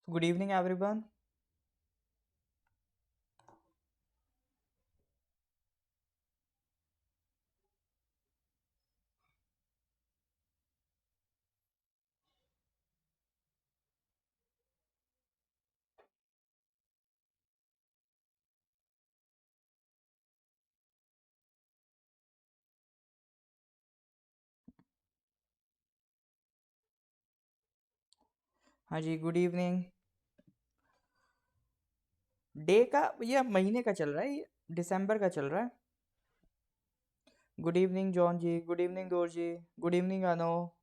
Good evening, everyone. हाँ जी, good evening. Day का या महीने का चल रहा है, ये दिसंबर का चल रहा है। Good evening John ji, good evening दोर जी, गुड इवनिंग अनो,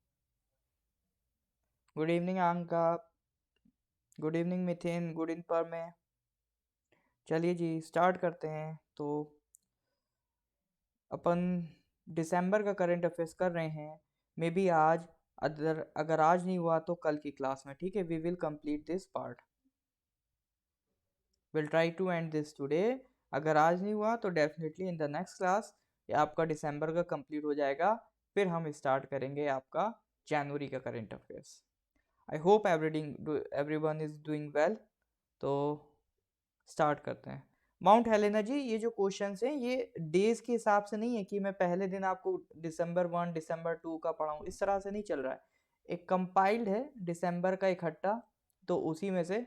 गुड इवनिंग अंका, गुड इवनिंग मिथिन, गुड इन पर में। चलिए जी, स्टार्ट करते हैं। तो अपन दिसंबर का करंट अफेयर्स कर रहे हैं। मे बी आज, अगर अगर आज नहीं हुआ तो कल की क्लास में, ठीक है। We will complete this part, will try to end this today. अगर आज नहीं हुआ तो definitely in the next class ये आपका दिसंबर का कंप्लीट हो जाएगा। फिर हम स्टार्ट करेंगे आपका जनवरी का current affairs. I hope everyone is doing well. तो स्टार्ट करते हैं। माउंट हेलेना जी, ये जो क्वेश्चंस हैं ये डेज के हिसाब से नहीं है कि मैं पहले दिन आपको दिसंबर 1 दिसंबर 2 का पढ़ाऊँ, इस तरह से नहीं चल रहा है। एक कंपाइल्ड है दिसंबर का इकट्ठा, तो उसी में से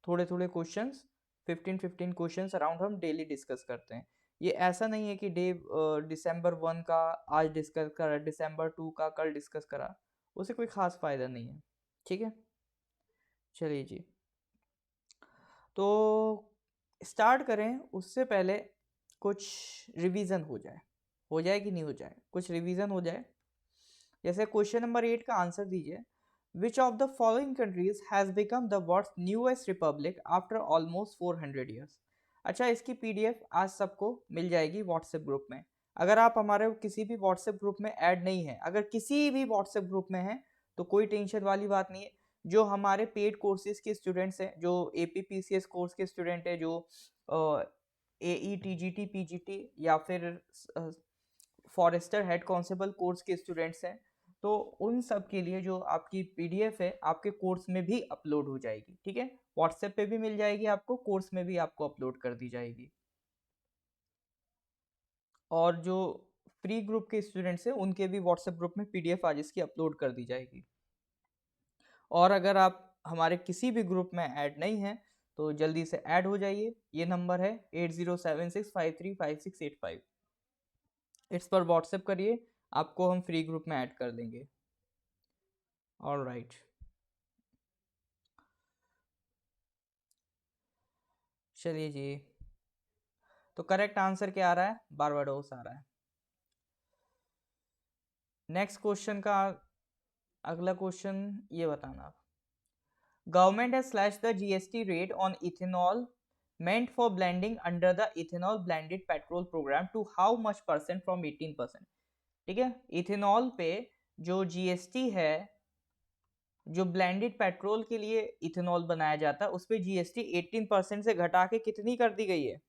थोड़े थोड़े क्वेश्चंस, 15-15 क्वेश्चंस अराउंड हम डेली डिस्कस करते हैं। ये ऐसा नहीं है कि दिसंबर 1 का आज डिस्कस करा, दिसंबर 2 का कल डिस्कस करा, उसे कोई खास फायदा नहीं है। ठीक है, चलिए जी। तो स्टार्ट करें उससे पहले कुछ रिवीजन हो जाए कि नहीं हो जाए, कुछ रिवीजन हो जाए। जैसे क्वेश्चन नंबर 8 का आंसर दीजिए। Which of the following countries has become the world's newest republic after almost 400 years. अच्छा, इसकी पीडीएफ आज सबको मिल जाएगी व्हाट्सएप ग्रुप में। अगर आप हमारे किसी भी व्हाट्सएप ग्रुप में ऐड नहीं है, अगर किसी भी व्हाट्सएप ग्रुप में है तो कोई टेंशन वाली बात नहीं है। जो हमारे पेड कोर्सेज के स्टूडेंट्स हैं, जो एपीपीसीएस कोर्स के स्टूडेंट हैं, जो एई टीजीटी पीजीटी या फिर फॉरेस्टर हेड कांस्टेबल कोर्स के स्टूडेंट्स हैं, तो उन सब के लिए जो आपकी पीडीएफ है आपके कोर्स में भी अपलोड हो जाएगी। ठीक है, व्हाट्सएप पे भी मिल जाएगी आपको, कोर्स में भी आपको अपलोड कर दी जाएगी। और जो फ्री ग्रुप के स्टूडेंट्स हैं उनके भी व्हाट्सएप ग्रुप में पीडीएफ आज इसकी अपलोड कर दी जाएगी। और अगर आप हमारे किसी भी ग्रुप में ऐड नहीं हैं तो जल्दी से ऐड हो जाइए। ये नंबर है 8076535685। इस पर व्हाट्सएप करिए, आपको हम फ्री ग्रुप में ऐड कर देंगे। ऑल राइट, चलिए जी। तो करेक्ट आंसर क्या आ रहा है? बारबाडोस आ रहा है। नेक्स्ट क्वेश्चन का अगला क्वेश्चन ये बताना। Government has slashed the GST rate on ethanol meant for blending under the ethanol blended petrol program to how much percent from 18%। ठीक है, इथेनॉल पे जो जीएसटी है, जो ब्लेंडेड पेट्रोल के लिए इथेनॉल बनाया जाता है, उस पर जीएसटी 18% से घटा के कितनी कर दी गई है?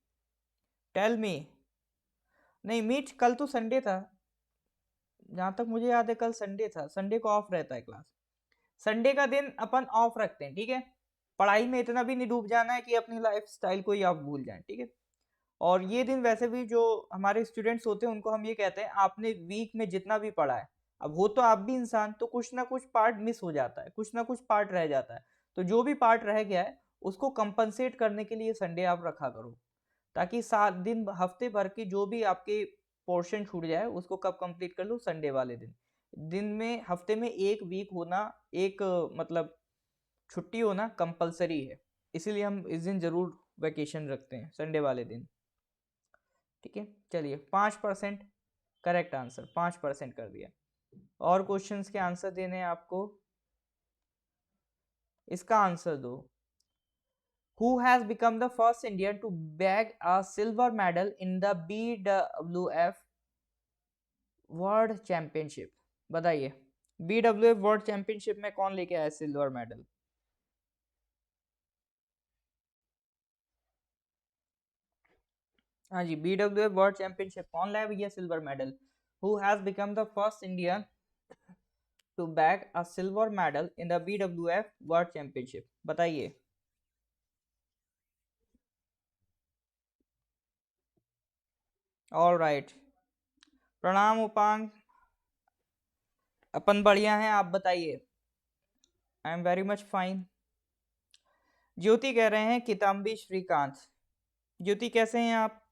Tell me. नहीं मीट, कल तो संडे था, जहां तक मुझे याद है कल संडे था। संडे को ऑफ रहता है क्लास, संडे का दिन अपन ऑफ रखते हैं। ठीक है, पढ़ाई में इतना भी नहीं डूब जाना है कि अपनी लाइफ स्टाइल को ही आप भूल जाएं। ठीक है, और ये दिन वैसे भी जो हमारे स्टूडेंट्स होते हैं उनको हम ये कहते हैं, आपने वीक में जितना भी पढ़ा है, अब हो तो आप भी इंसान, तो कुछ ना कुछ पार्ट मिस हो जाता है, कुछ ना कुछ पार्ट रह जाता है। तो जो भी पार्ट रह गया है उसको कंपनसेट करने के लिए संडे आप रखा करो, ताकि 7 दिन हफ्ते भर की जो भी आपके पोर्शन छूट जाए उसको कब कंप्लीट कर लो? संडे वाले दिन। दिन में, हफ्ते में एक वीक होना, एक मतलब छुट्टी होना कंपलसरी है, इसीलिए हम इस दिन जरूर वैकेशन रखते हैं, संडे वाले दिन। ठीक है, चलिए 5% करेक्ट आंसर, 5% कर दिया। और क्वेश्चंस के आंसर देने हैं आपको, इसका आंसर दो। Who has become the first Indian to bag a silver medal in the BWF world championship? बताइए, BWF वर्ल्ड चैंपियनशिप में कौन लेके आया सिल्वर मेडल? हाँ जी, BWF वर्ल्ड चैंपियनशिप कौन लाया भैया silver medal? Who has become the first Indian to bag a silver medal in the BWF world championship? बताइए। ऑल राइट, प्रणाम उपांग, अपन बढ़िया हैं, आप बताइए। I am very much fine. Jyoti कह रहे हैं किताम्बी श्रीकांत। ज्योति कैसे हैं आप?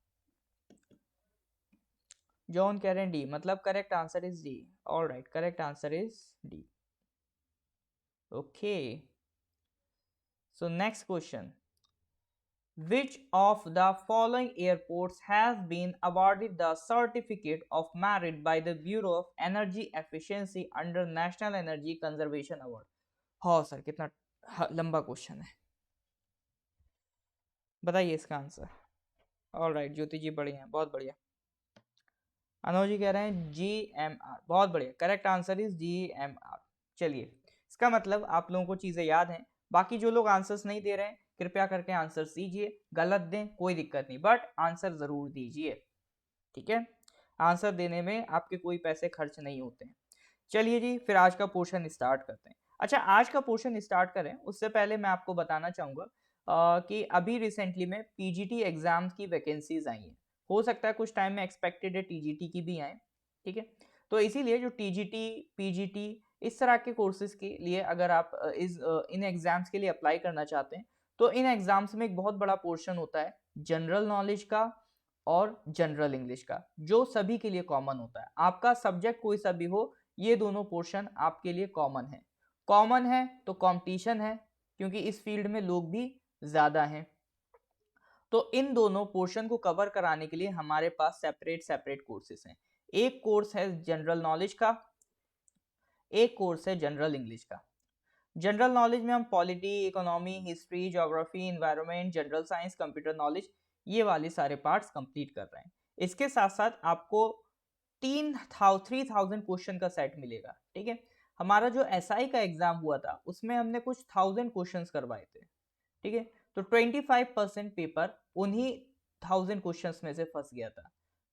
जॉन कह रहे हैं डी, मतलब correct answer is D. All right, correct answer is D. Okay, so next question, which of the following airports has been awarded the certificate of merit by the Bureau of Energy Efficiency under National Energy Conservation Award? हाँ sir, कितना लंबा question है, बताइए इसका answer. All right, ज्योति जी बढ़िया, बहुत बढ़िया। अनुज जी कह रहे हैं GMR, बहुत बढ़िया, करेक्ट आंसर इज GMR। चलिए, इसका मतलब आप लोगों को चीजें याद हैं। बाकी जो लोग आंसर्स नहीं दे रहे हैं, कृपया करके आंसर्स दीजिए, गलत दें कोई दिक्कत नहीं, बट आंसर जरूर दीजिए, ठीक है। आंसर देने में आपके कोई पैसे खर्च नहीं होते हैं। चलिए जी, फिर आज का पोर्शन स्टार्ट करते हैं। अच्छा, आज का पोर्शन स्टार्ट करें उससे पहले मैं आपको बताना चाहूँगा कि अभी रिसेंटली में PGT एग्जाम्स की वैकेंसीज आई हैं। हो सकता है कुछ टाइम में एक्सपेक्टेड है TGT की भी आए, ठीक है। तो इसीलिए जो TGT, PGT इस तरह के कोर्सेज के लिए अगर आप इन एग्जाम्स के लिए अप्लाई करना चाहते हैं, तो इन एग्जाम्स में एक बहुत बड़ा पोर्शन होता है जनरल नॉलेज का और जनरल इंग्लिश का, जो सभी के लिए कॉमन होता है। आपका सब्जेक्ट कोई सा भी हो, ये दोनों पोर्शन आपके लिए कॉमन है। कॉमन है तो कंपटीशन है, क्योंकि इस फील्ड में लोग भी ज्यादा हैं। तो इन दोनों पोर्शन को कवर कराने के लिए हमारे पास सेपरेट सेपरेट कोर्सेज हैं। एक कोर्स है जनरल नॉलेज का, एक कोर्स है जनरल इंग्लिश का। जनरल नॉलेज में हम polity, economy, history, geography, environment, general science, computer knowledge, ये वाले सारे पार्ट्स कंप्लीट कर रहे हैं। इसके साथ साथ आपको 3000 क्वेश्चन का सेट मिलेगा, ठीक है। हमारा जो SI का एग्जाम हुआ था उसमें हमने कुछ 1000 क्वेश्चंस करवाए थे, ठीक है। तो 25% पेपर उन्हीं 1000 क्वेश्चंस में से फंस गया था,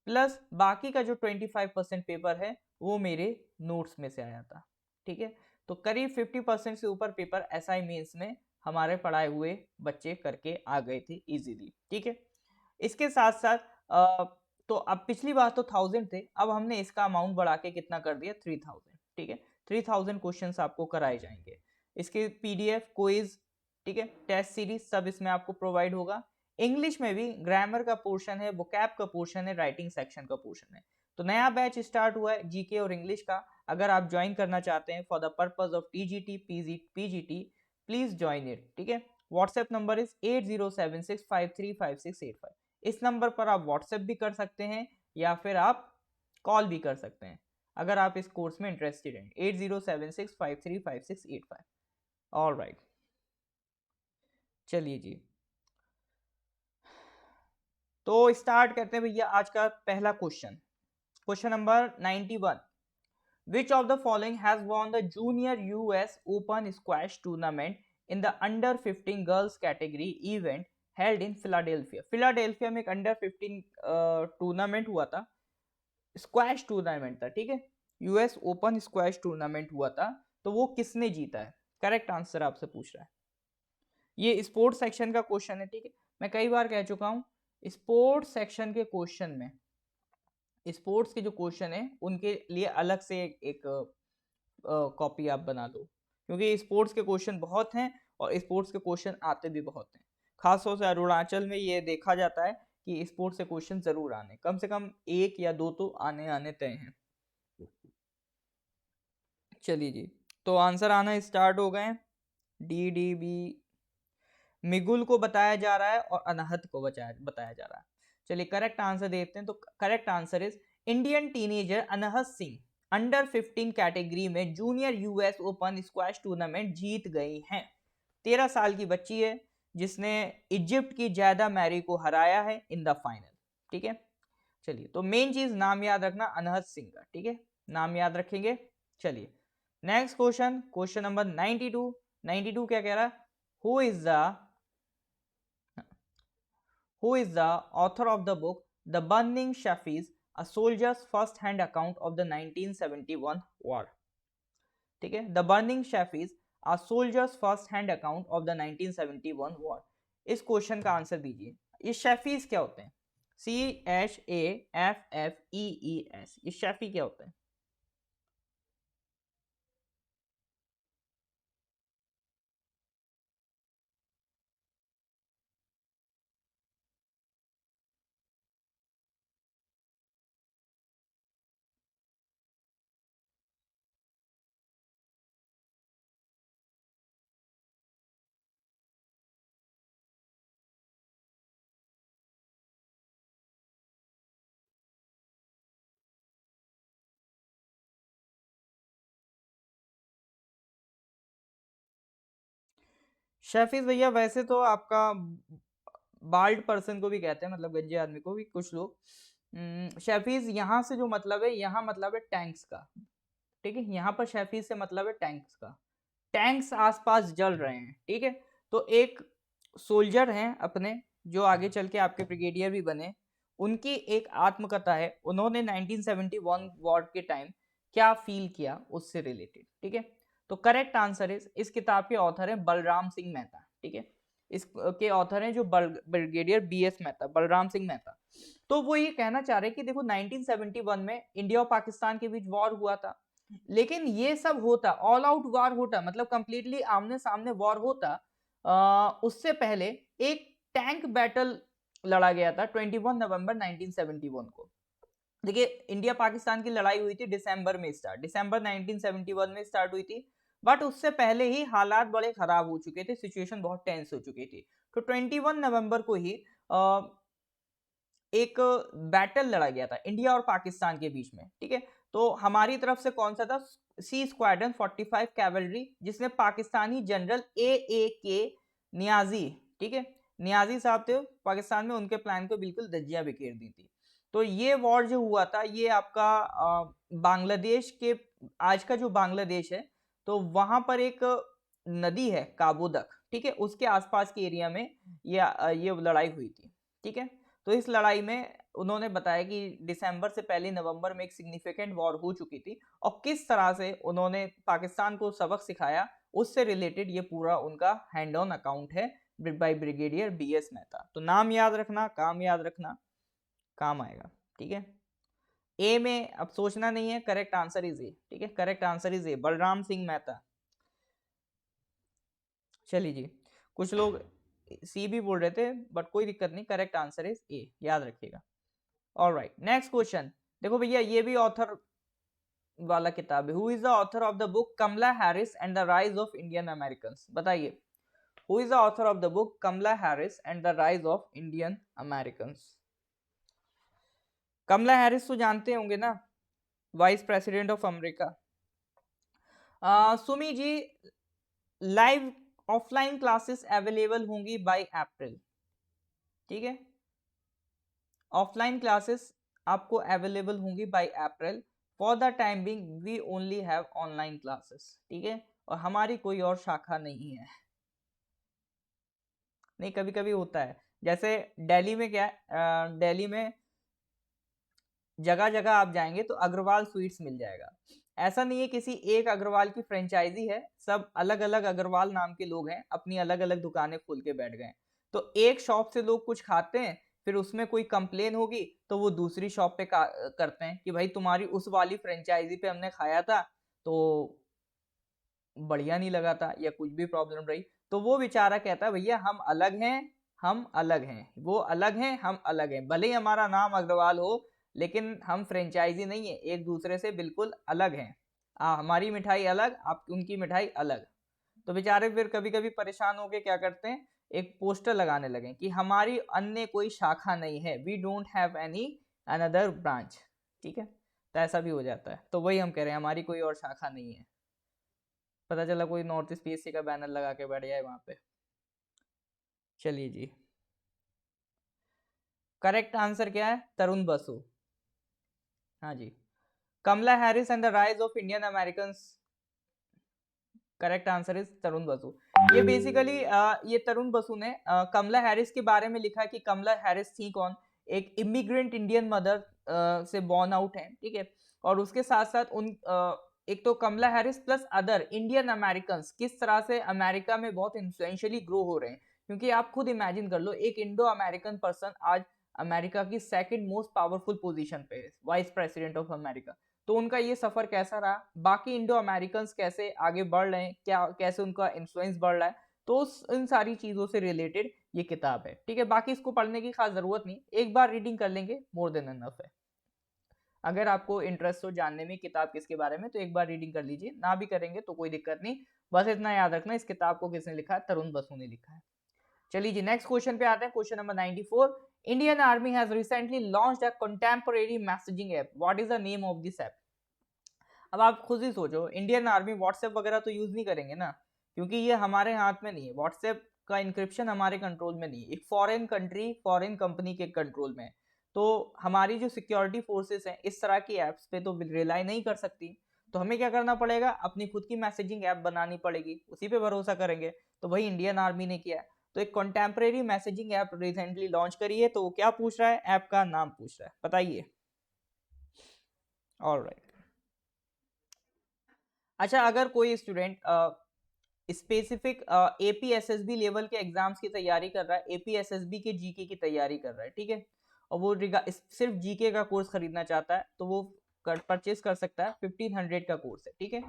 प्लस बाकी का जो 25% पेपर है वो मेरे नोट्स में से आया था, ठीक है। तो करीब 50% से ऊपर पेपर SI मेंस में हमारे पढ़ाए हुए बच्चे करके आ गए थे इजीली, ठीक है। इसके साथ साथ तो अब पिछली बार तो 1000 थे, अब हमने इसका अमाउंट बढ़ा के कितना कर दिया, 3000, ठीक है। 3000 क्वेश्चंस आपको कराए जाएंगे। इसके PDF, क्विज, ठीक है, टेस्ट सीरीज सब इसमें आपको प्रोवाइड होगा। इंग्लिश में भी ग्रामर का पोर्शन है, वोकैब का पोर्शन है, राइटिंग सेक्शन का पोर्शन है। तो नया बैच स्टार्ट हुआ है GK और इंग्लिश का, अगर आप ज्वाइन करना चाहते हैं for the purpose of TGT PGT, please join it, ठीक है। WhatsApp number is 8076535685। इस नंबर पर आप व्हाट्सएप भी कर सकते हैं या फिर आप कॉल भी कर सकते हैं अगर आप इस कोर्स में इंटरेस्टेड हैं। 8076535685। ऑल राइट, चलिए जी, तो स्टार्ट करते हैं भैया आज का पहला question. Question number 91, which of the following has won the junior US Open squash tournament in the under 15 girls category event held in Philadelphia? Philadelphia में एक अंडर 15 टूर्नामेंट हुआ था, स्क्वैश टूर्नामेंट था, ठीक है। US ओपन स्क्वैश टूर्नामेंट हुआ था, तो वो किसने जीता है? करेक्ट आंसर आपसे पूछ रहा है। ये स्पोर्ट्स सेक्शन का क्वेश्चन है, ठीक है। मैं कई बार कह चुका हूँ, स्पोर्ट्स सेक्शन के क्वेश्चन में, स्पोर्ट्स के जो क्वेश्चन है उनके लिए अलग से एक कॉपी आप बना दो, क्योंकि स्पोर्ट्स के क्वेश्चन बहुत हैं और स्पोर्ट्स के क्वेश्चन आते भी बहुत हैं। खासतौर से अरुणाचल में ये देखा जाता है कि स्पोर्ट्स से क्वेश्चन जरूर आने, कम से कम 1 या 2 तो आने तय हैं। चलिए जी, तो आंसर आना स्टार्ट हो गए। DDB मिगुल को बताया जा रहा है और अनाहत को बताया जा रहा है। चलिए करेक्ट आंसर देते हैं। तो correct answer is Indian teenager Anahat Singh under 15 category में junior US open squash tournament जीत गई हैं। 13 साल की बच्ची है जिसने इजिप्ट की जैदा मैरी को हराया है इन द फाइनल, ठीक है। चलिए, तो मेन चीज नाम याद रखना अनाहत सिंह का, ठीक है, नाम याद रखेंगे। चलिए नेक्स्ट क्वेश्चन, क्वेश्चन नंबर 92। 92 क्या कह रहा है? Who is the author of the book The Burning Shafis, a soldier's first-hand account of the 1971 war? ठीक है, The Burning Shafis, a soldier's first-hand account of the 1971 war। इस question का answer दीजिए। ये शेफीज क्या होते हैं? CHAFFEES, ये शेफी क्या होता है? शेफीज भैया वैसे तो आपका बाल्ड पर्सन को भी कहते हैं, मतलब गंजे आदमी को भी कुछ लोग। शेफीज यहाँ से जो मतलब है, यहाँ मतलब है टैंक्स का। ठीक है, यहाँ पर शेफीज से मतलब है टैंक्स का। टैंक्स आसपास जल रहे हैं, ठीक है। तो एक सोल्जर हैं अपने, जो आगे चल के आपके ब्रिगेडियर भी बने, उनकी एक आत्मकथा है। उन्होंने 1971 वॉर के टाइम क्या फील किया उससे रिलेटेड, ठीक है। तो करेक्ट आंसर इस किताब के ऑथर है बलराम सिंह मेहता, ठीक है। इसके ऑथर हैं जो ब्रिगेडियर BS मेहता, बलराम सिंह मेहता। तो वो ये कहना चाह रहे हैं कि देखो 1971 में इंडिया और पाकिस्तान के बीच वॉर हुआ था, लेकिन ये सब होता, ऑल आउट वॉर होता, मतलब कंप्लीटली आमने सामने वॉर होता, उससे पहले एक टैंक बैटल लड़ा गया था 21 नवंबर 1971 को। देखिए, इंडिया पाकिस्तान की लड़ाई हुई थी दिसंबर 1971 में स्टार्ट हुई थी। बट उससे पहले ही हालात बड़े खराब हो चुके थे, सिचुएशन बहुत टेंस हो चुकी थी। तो 21 नवंबर को ही एक बैटल लड़ा गया था इंडिया और पाकिस्तान के बीच में, ठीक है। तो हमारी तरफ से कौन सा था? सी स्क्वाड्रन 45 कैवलरी, जिसमें पाकिस्तानी जनरल AAK नियाजी, ठीक है, नियाजी साहब थे पाकिस्तान में, उनके प्लान को बिल्कुल धज्जियां बिखेर दी थी। तो ये वॉर जो हुआ था, ये आपका बांग्लादेश के, आज का जो बांग्लादेश है, तो वहां पर एक नदी है काबोदक, ठीक है, उसके आसपास के एरिया में ये लड़ाई हुई थी, ठीक है। तो इस लड़ाई में उन्होंने बताया कि दिसंबर से पहले नवंबर में एक सिग्निफिकेंट वॉर हो चुकी थी, और किस तरह से उन्होंने पाकिस्तान को सबक सिखाया, उससे रिलेटेड ये पूरा उनका हैंड ऑन अकाउंट है बाय ब्रिगेडियर BS मेहता। तो नाम याद रखना, काम याद रखना, काम आएगा, ठीक है। ए में अब सोचना नहीं है, करेक्ट आंसर इज ए, ठीक है, correct answer is a, Balram Singh Mehta. चलिए जी, कुछ लोग सी भी बोल रहे थे, बट कोई दिक्कत नहीं, करेक्ट आंसर इज ए, याद रखिएगा। All right, next question. देखो भैया, ये भी ऑथर वाला किताब है। Who is the author of the book Kamala Harris and the rise of Indian American? बताइए, who is the author of the book Kamala Harris and the rise of Indian American? Kamala Harris तो जानते होंगे ना, vice president of America. Sumi ji, live offline classes available होंगी by April, ठीक है। Offline classes आपको available होंगी by April. For the time being we only have online classes, ठीक है, और हमारी कोई और शाखा नहीं है। नहीं, कभी कभी होता है, जैसे दिल्ली में क्या है, दिल्ली में जगह जगह आप जाएंगे तो अग्रवाल स्वीट्स मिल जाएगा। ऐसा नहीं है किसी एक अग्रवाल की फ्रेंचाइजी है, सब अलग अलग अग्रवाल नाम के लोग हैं, अपनी अलग अलग दुकानें खोल के बैठ गए। तो एक शॉप से लोग कुछ खाते हैं, फिर उसमें कोई कंप्लेन होगी तो वो दूसरी शॉप पे करते हैं कि भाई तुम्हारी उस वाली फ्रेंचाइजी पे हमने खाया था तो बढ़िया नहीं लगा था, या कुछ भी प्रॉब्लम रही, तो वो बेचारा कहता है भैया हम अलग हैं, हम अलग हैं, वो अलग हैं, हम अलग हैं, भले ही हमारा नाम अग्रवाल हो, लेकिन हम फ्रेंचाइजी नहीं है, एक दूसरे से बिल्कुल अलग हैं। हमारी मिठाई अलग, आप उनकी मिठाई अलग। तो बेचारे फिर कभी कभी परेशान होके क्या करते हैं, एक पोस्टर लगाने लगे कि हमारी अन्य कोई शाखा नहीं है, we don't have any another branch, ठीक है। तो ऐसा भी हो जाता है, तो वही हम कह रहे हैं, हमारी कोई और शाखा नहीं है। पता चला कोई नॉर्थ ईस्ट PSC का बैनर लगा के बैठ जाए वहां पे। चलिए जी, करेक्ट आंसर क्या है? तरुण बसु। हाँ जी, Kamala Harris and the rise of Indian American, correct answer is Tarun Basu. ये बेसिकली ये तरुण बसु ने कमला हैरिस के बारे में लिखा कि कमला हैरिस थी कौन, एक इमिग्रेंट इंडियन मदर से बॉर्न आउट है, ठीक है। और उसके साथ साथ एक तो Kamala Harris plus other Indian American किस तरह से अमेरिका में बहुत इन्फ्लुएंशियली ग्रो हो रहे हैं, क्योंकि आप खुद इमेजिन कर लो, एक इंडो अमेरिकन पर्सन आज अमेरिका की सेकंड मोस्ट पावरफुल पोजीशन पे है, वाइस प्रेसिडेंट ऑफ अमेरिका। तो उनका ये सफर कैसा रहा, बाकी इंडो अमेरिकन कैसे आगे बढ़ रहे हैं, क्या कैसे उनका इन्फ्लुएंस बढ़ रहा है, तो इन सारी चीजों से रिलेटेड ये किताब है। ठीक है, बाकी इसको पढ़ने की खास जरूरत नहीं, एक बार रीडिंग कर लेंगे मोर देन एनफ है। अगर आपको इंटरेस्ट हो जानने में किताब किसके बारे में तो एक बार रीडिंग कर लीजिए, ना भी करेंगे तो कोई दिक्कत नहीं, बस इतना याद रखना इस किताब को किसने लिखा है, तरुण बसु ने लिखा है। चलिए जी नेक्स्ट क्वेश्चन पे आते हैं, question number 94। Indian army has recently launched a contemporary messaging app, what is the name of this app. अब आप खुद ही सोचो, इंडियन आर्मी व्हाट्सएप वगैरह तो यूज नहीं करेंगे ना, क्योंकि ये हमारे हाथ में नहीं है, व्हाट्सएप का इंक्रिप्शन हमारे कंट्रोल में नहीं है, एक फॉरेन कंट्री फॉरेन कंपनी के कंट्रोल में है। तो हमारी जो सिक्योरिटी फोर्सेस हैं इस तरह की एप्स पे तो रिलाई नहीं कर सकती, तो हमें क्या करना पड़ेगा, अपनी खुद की मैसेजिंग ऐप बनानी पड़ेगी, उसी पे भरोसा करेंगे। तो वही इंडियन आर्मी ने किया है, तो एक contemporary messaging app recently launch करी है। तो वो क्या पूछ रहा है, ऐप का नाम पूछ रहा है, बताइए। ऑलराइट, अच्छा अगर कोई स्टूडेंट स्पेसिफिक एपीएसएसबी लेवल के एग्जाम्स की तैयारी कर रहा है, एपीएसएसबी के जीके की तैयारी कर रहा है, ठीक है, और वो सिर्फ जीके का कोर्स खरीदना चाहता है, तो वो परचेज कर सकता है, 1500 का कोर्स है, ठीक है।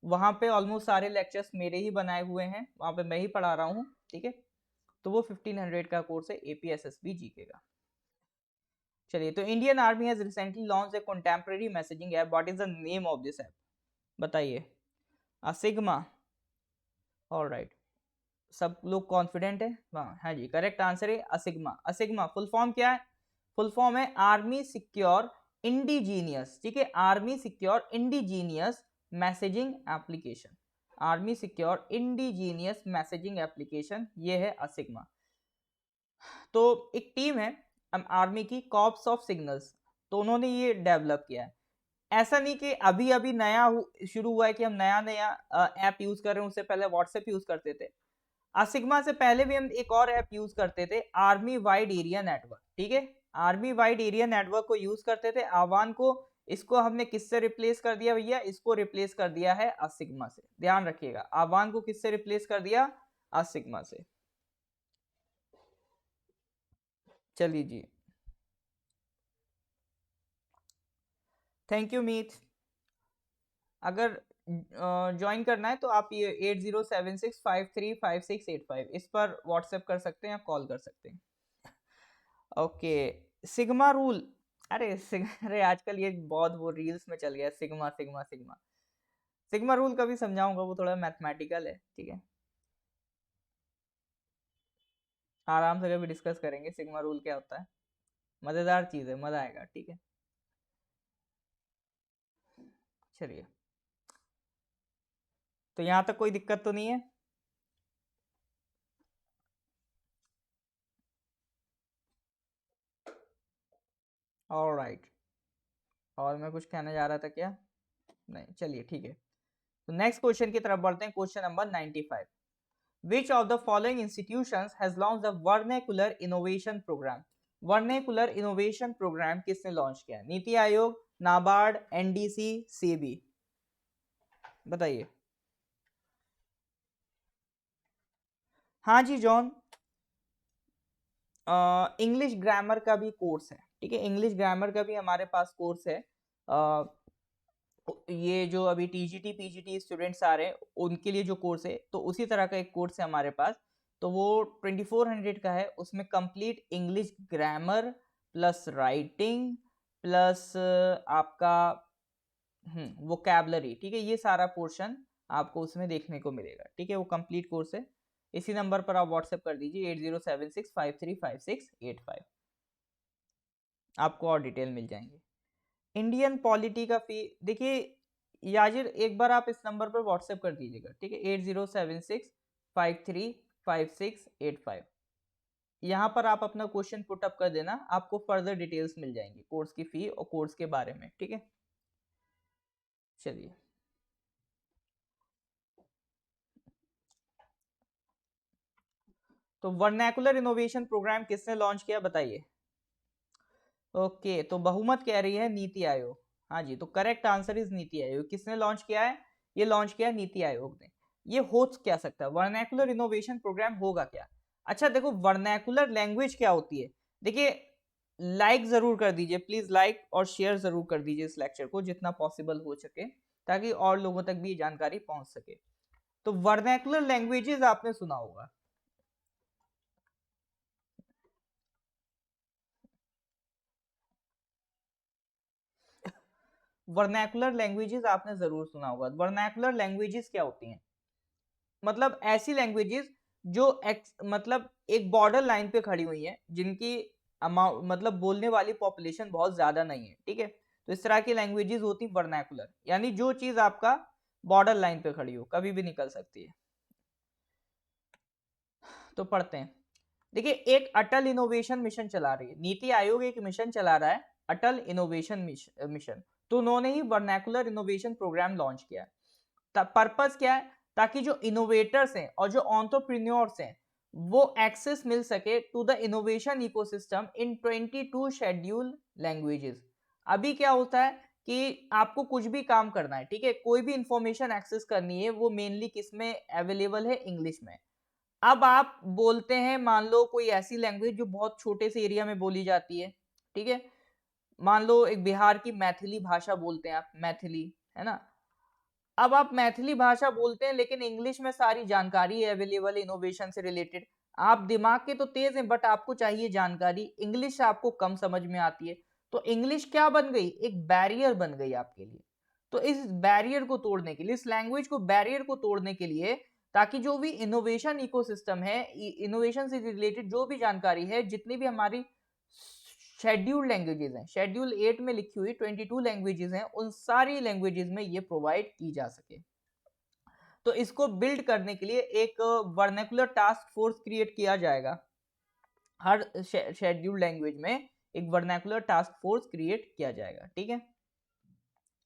वहां पे ऑलमोस्ट सारे लेक्चर्स मेरे ही बनाए हुए हैं, वहां पे मैं ही पढ़ा रहा हूँ, ठीक है। तो वो 1500 का कोर्स है एपीएसएसबी जीके का। चलिए, तो Indian army has recently launch a contemporary messaging app, what is the name of this app, बताइए। सिग्मा, ऑलराइट, सब लोग कॉन्फिडेंट है, हाँ जी, करेक्ट आंसर है असिग्मा। असिग्मा फुल फॉर्म क्या है, फुल फॉर्म है आर्मी सिक्योर इंडिजीनियस, ठीक है, army secure indigenous messaging application, army secure indigenous messaging application, ये है असिग्मा। तो एक टीम है आर्मी की, कॉर्प्स ऑफ सिग्नल्स, तो उन्होंने ये डेवलप किया है। ऐसा नहीं कि अभी अभी नया शुरू हुआ है कि हम नया नया ऐप यूज कर रहे हैं, उससे पहले व्हाट्सएप यूज करते थे। असिग्मा से पहले भी हम एक और ऐप यूज करते थे, आर्मी वाइड एरिया नेटवर्क, ठीक है, आर्मी वाइड एरिया नेटवर्क को यूज करते थे आवान को। इसको हमने किससे रिप्लेस कर दिया भैया, इसको रिप्लेस कर दिया है असिग्मा से, ध्यान रखिएगा, आवान को किससे रिप्लेस कर दिया, असिग्मा से। चलिए जी, थैंक यू मीत। अगर ज्वाइन करना है तो आप ये 8076535685 इस पर व्हाट्सएप कर सकते हैं या कॉल कर सकते हैं। ओके, सिग्मा रूल, अरे आजकल ये बहुत वो रील्स में चल गया, sigma sigma sigma. Sigma rule कभी समझाऊंगा, वो थोड़ा मैथमेटिकल है, ठीक है, आराम से कभी डिस्कस करेंगे सिग्मा रूल क्या होता है, मजेदार चीज है, मजा आएगा, ठीक है। चलिए, तो यहाँ तक कोई दिक्कत तो नहीं है। ऑलराइट, और मैं कुछ कहने जा रहा था क्या, नहीं, चलिए ठीक है। तो नेक्स्ट क्वेश्चन की तरफ बढ़ते हैं, question number 95। Which of the following institutions has launched the Vernacular Innovation Program? Vernacular Innovation Program किसने लॉन्च किया, नीति आयोग, नाबार्ड, एनडीसी, सेबी, बताइए। हाँ जी जॉन, इंग्लिश ग्रामर का भी कोर्स है, ठीक है, इंग्लिश ग्रामर का भी हमारे पास कोर्स है। ये जो अभी टीजीटी पीजीटी स्टूडेंट्स आ रहे हैं उनके लिए जो कोर्स है, तो उसी तरह का एक कोर्स है हमारे पास। तो वो 2400 का है, उसमें complete English grammar plus writing plus आपका वोकैबलरी, ठीक है, ये सारा पोर्शन आपको उसमें देखने को मिलेगा, ठीक है, वो कंप्लीट कोर्स है। इसी नंबर पर आप व्हाट्सएप कर दीजिए 8076535685, आपको और डिटेल मिल जाएंगे। इंडियन पॉलिटी का फी, देखिए याजिर एक बार आप इस नंबर पर व्हाट्सएप कर दीजिएगा, ठीक है, 8076535685, यहाँ पर आप अपना क्वेश्चन पुट अप कर देना, आपको फर्दर डिटेल्स मिल जाएंगी कोर्स की फी और कोर्स के बारे में, ठीक है। चलिए, तो वर्नैकुलर इनोवेशन प्रोग्राम किसने लॉन्च किया, बताइए। ओके, तो बहुमत कह रही है नीति आयोग, हाँ जी, तो correct answer is NITI Aayog. किसने लॉन्च किया है, ये लॉन्च किया नीति आयोग ने। ये हो क्या सकता है, वर्नैकुलर इनोवेशन प्रोग्राम होगा क्या। अच्छा देखो, वर्नैकुलर लैंग्वेज क्या होती है, देखिए लाइक जरूर कर दीजिए प्लीज, लाइक और शेयर जरूर कर दीजिए इस लेक्चर को जितना पॉसिबल हो सके, ताकि और लोगों तक भी ये जानकारी पहुंच सके। तो वर्नैकुलर लैंग्वेजेस आपने सुना होगा, वर्नैकुलर लैंग्वेजेस आपने जरूर सुना होगा। वर्नैकुलर लैंग्वेजेस क्या होती हैं? मतलब ऐसी लैंग्वेजेस जो मतलब एक बॉर्डर लाइन पे खड़ी हुई है, जिनकी अमाउंट मतलब बोलने वाली पॉपुलेशन बहुत ज्यादा नहीं है, ठीक है। तो इस तरह की लैंग्वेजेस होती वर्नैकुलर, यानी जो चीज आपका बॉर्डर लाइन पे खड़ी हो, कभी भी निकल सकती है। तो पढ़ते हैं। देखिए, एक अटल इनोवेशन मिशन चला रही है नीति आयोग, एक मिशन चला रहा है अटल इनोवेशन मिशन। तो उन्होंने ही वर्नैकुलर इनोवेशन प्रोग्राम लॉन्च किया है। पर्पस क्या है? ताकि जो इनोवेटर्स हैं और जो एंटरप्रेन्योर्स हैं, वो एक्सेस मिल सके to the innovation ecosystem in 22 schedule languages. अभी क्या होता है कि आपको कुछ भी काम करना है, ठीक है, कोई भी इंफॉर्मेशन एक्सेस करनी है, वो मेनली किस में अवेलेबल है? इंग्लिश में। अब आप बोलते हैं, मान लो कोई ऐसी लैंग्वेज जो बहुत छोटे से एरिया में बोली जाती है, ठीक है, मान लो एक बिहार की मैथिली भाषा बोलते हैं आप, मैथिली, है ना। अब आप मैथिली भाषा बोलते हैं, लेकिन इंग्लिश में सारी जानकारी है अवेलेबल इनोवेशन से रिलेटेड। आप दिमाग के तो तेज हैं, बट आपको चाहिए जानकारी, इंग्लिश आपको कम समझ में आती है। तो इंग्लिश क्या बन गई? एक बैरियर बन गई आपके लिए। तो इस बैरियर को तोड़ने के लिए, इस लैंग्वेज को, बैरियर को तोड़ने के लिए, ताकि जो भी इनोवेशन इकोसिस्टम है, इनोवेशन से रिलेटेड जो भी जानकारी है, जितनी भी हमारी शेड्यूल लैंग्वेजेस हैं, शेड्यूल 8 में लिखी हुई 22 लैंग्वेजेस हैं, उन सारी लैंग्वेजेस में ये प्रोवाइड की जा सके। तो इसको बिल्ड करने के लिए एक वर्नाकुलर टास्क फोर्स क्रिएट किया जाएगा। हर शेड्यूल लैंग्वेज में एक वर्नाकुलर टास्क फोर्स क्रिएट किया जाएगा, ठीक है।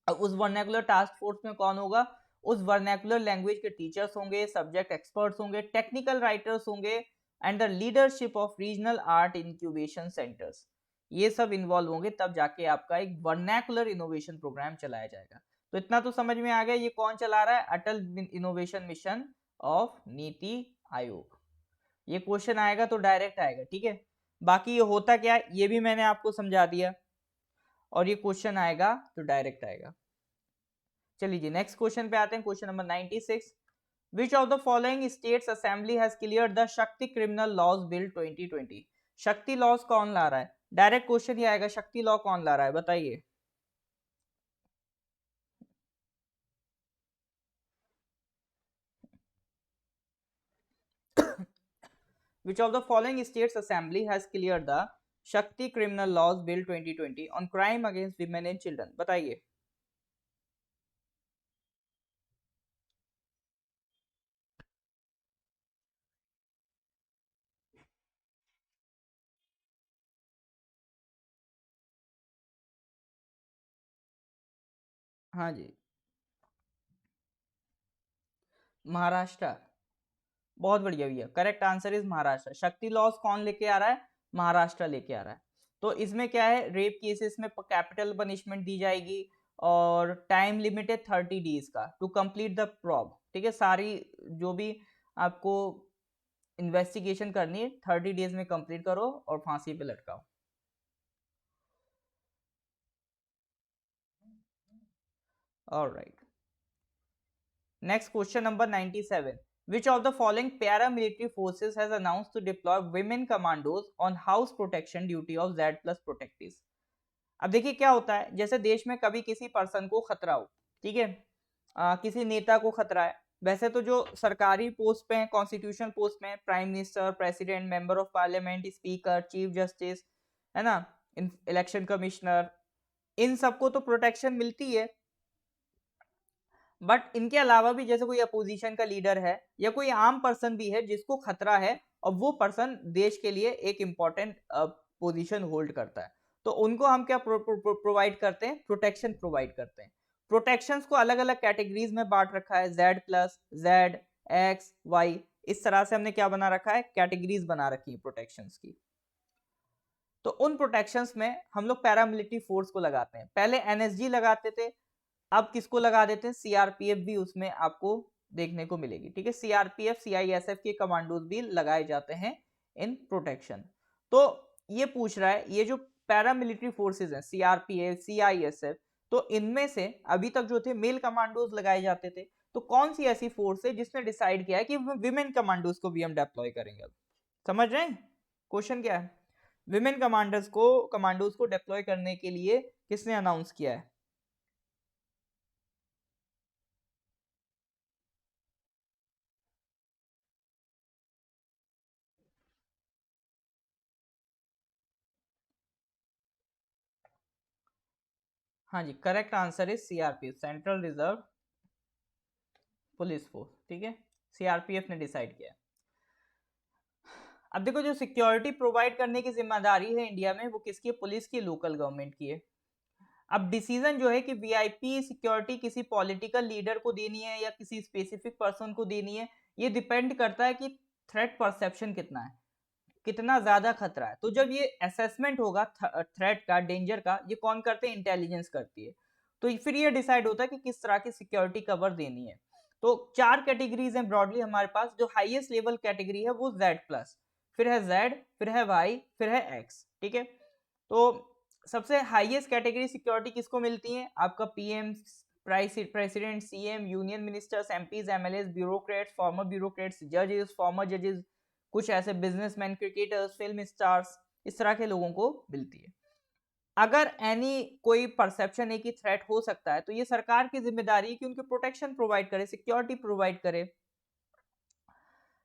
अब उस वर्नाकुलर टास्क फोर्स में कौन होगा? उस वर्नाकुलर लैंग्वेज के टीचर्स होंगे, सब्जेक्ट एक्सपर्ट्स होंगे, टेक्निकल राइटर्स होंगे, and the leadership of regional art incubation centres. ये सब इन्वॉल्व होंगे, तब जाके आपका एक वर्नाकुलर इनोवेशन प्रोग्राम चलाया जाएगा। तो इतना तो समझ में आ गया, ये कौन चला रहा है? अटल innovation mission of NITI Aayog. ये क्वेश्चन आएगा तो डायरेक्ट आएगा, ठीक है। बाकी ये होता क्या है, ये भी मैंने आपको समझा दिया, और ये क्वेश्चन आएगा तो डायरेक्ट आएगा। चलिए जी, नेक्स्ट क्वेश्चन पे आते हैं। Question number 96, which of the following states assembly has cleared the शक्ति क्रिमिनल लॉज बिल 2020? शक्ति लॉज कौन ला रहा है? डायरेक्ट क्वेश्चन ही आएगा, शक्ति लॉ कौन ला रहा है, बताइए। Which of the following states assembly has cleared the Shakti Criminal Laws Bill 2020 on crime against women and children? बताइए। हाँ जी, महाराष्ट्र। बहुत बढ़िया भैया, करेक्ट आंसर इज महाराष्ट्र। शक्ति लॉज कौन लेके आ रहा है? महाराष्ट्र लेके आ रहा है। तो इसमें क्या है, रेप केसेस में कैपिटल पनिशमेंट दी जाएगी, और टाइम लिमिट है 30 डेज का टू कंप्लीट द प्रॉब, ठीक है। सारी जो भी आपको इन्वेस्टिगेशन करनी है 30 डेज में कंप्लीट करो और फांसी पे लटकाओ। All right, next question number 97, which of the following paramilitary forces has announced to deploy women commandos on house protection duty of Z plus protectees? अब देखिए क्या होता है, जैसे देश में कभी किसी पर्सन को खतरा हो, ठीक है, किसी नेता को खतरा है, वैसे तो जो सरकारी पोस्ट पे हैं, कॉन्स्टिट्यूशनल पोस्ट में, prime minister, president, member of parliament, speaker, chief justice, है ना, इलेक्शन कमिश्नर, इन सबको तो प्रोटेक्शन मिलती है। बट इनके अलावा भी जैसे कोई अपोजिशन का लीडर है, या कोई आम पर्सन भी है जिसको खतरा है, और वो पर्सन देश के लिए एक इंपॉर्टेंट पोजीशन होल्ड करता है, तो उनको हम क्या प्रोवाइड करते हैं? प्रोटेक्शन प्रोवाइड करते हैं। प्रोटेक्शंस को अलग अलग कैटेगरीज में बांट रखा है, Z plus, Z, X, Y, इस तरह से हमने क्या बना रखा है? कैटेगरीज बना रखी है प्रोटेक्शंस की। तो उन प्रोटेक्शंस में हम लोग पैरामिलिट्री फोर्स को लगाते हैं। पहले NSG लगाते थे, अब किसको लगा देते हैं? सीआरपीएफ भी उसमें आपको देखने को मिलेगी, ठीक है। सीआरपीएफ, सीआईएसएफ के कमांडोज भी लगाए जाते हैं इन प्रोटेक्शन। तो ये पूछ रहा है, ये जो पैरामिलिट्री फोर्सेज हैं, सीआरपीएफ, सीआईएसएफ, तो इनमें से अभी तक जो थे मेल कमांडोज लगाए जाते थे, तो कौन सी ऐसी फोर्स है जिसने डिसाइड किया है कि विमेन कमांडोज को भी हम डिप्लॉय करेंगे? अब समझ रहे हैं क्वेश्चन क्या है? विमेन कमांडोज को डिप्लॉय करने के लिए किसने अनाउंस किया है? हाँ जी, correct answer is CRPF, central reserve police force, ठीक है, सीआरपीएफ ने डिसाइड किया। अब देखो, जो सिक्योरिटी प्रोवाइड करने की जिम्मेदारी है इंडिया में, वो किसकी है? पुलिस की, लोकल गवर्नमेंट की है। अब डिसीजन जो है कि वीआईपी सिक्योरिटी किसी पॉलिटिकल लीडर को देनी है या किसी स्पेसिफिक पर्सन को देनी है, ये डिपेंड करता है कि थ्रेट परसेप्शन कितना है, कितना ज्यादा खतरा है। तो जब ये असेसमेंट होगा थ्रेट का, डेंजर का, ये कौन करते हैं? इंटेलिजेंस करती है। तो फिर ये डिसाइड होता है कि किस तरह की सिक्योरिटी कवर देनी है। तो 4 कैटेगरीज हैं ब्रॉडली हमारे पास। जो हाईएस्ट लेवल कैटेगरी है वो Z+, फिर है Z, फिर है Y, फिर है X, ठीक है। तो सबसे हाईएस्ट कैटेगरी सिक्योरिटी किसको मिलती है? आपका PM, president, CM, union ministers, MPs, MLAs, bureaucrats, farmer bureaucrats, जजेस, फॉर्मर जजेस, कुछ ऐसे बिजनेसमैन, क्रिकेटर्स, फिल्म स्टार्स, इस तरह के लोगों को मिलती है। अगर एनी कोई परसेप्शन है कि थ्रेट हो सकता है, तो ये सरकार की जिम्मेदारी है कि उनके प्रोटेक्शन प्रोवाइड करे, सिक्योरिटी प्रोवाइड करे,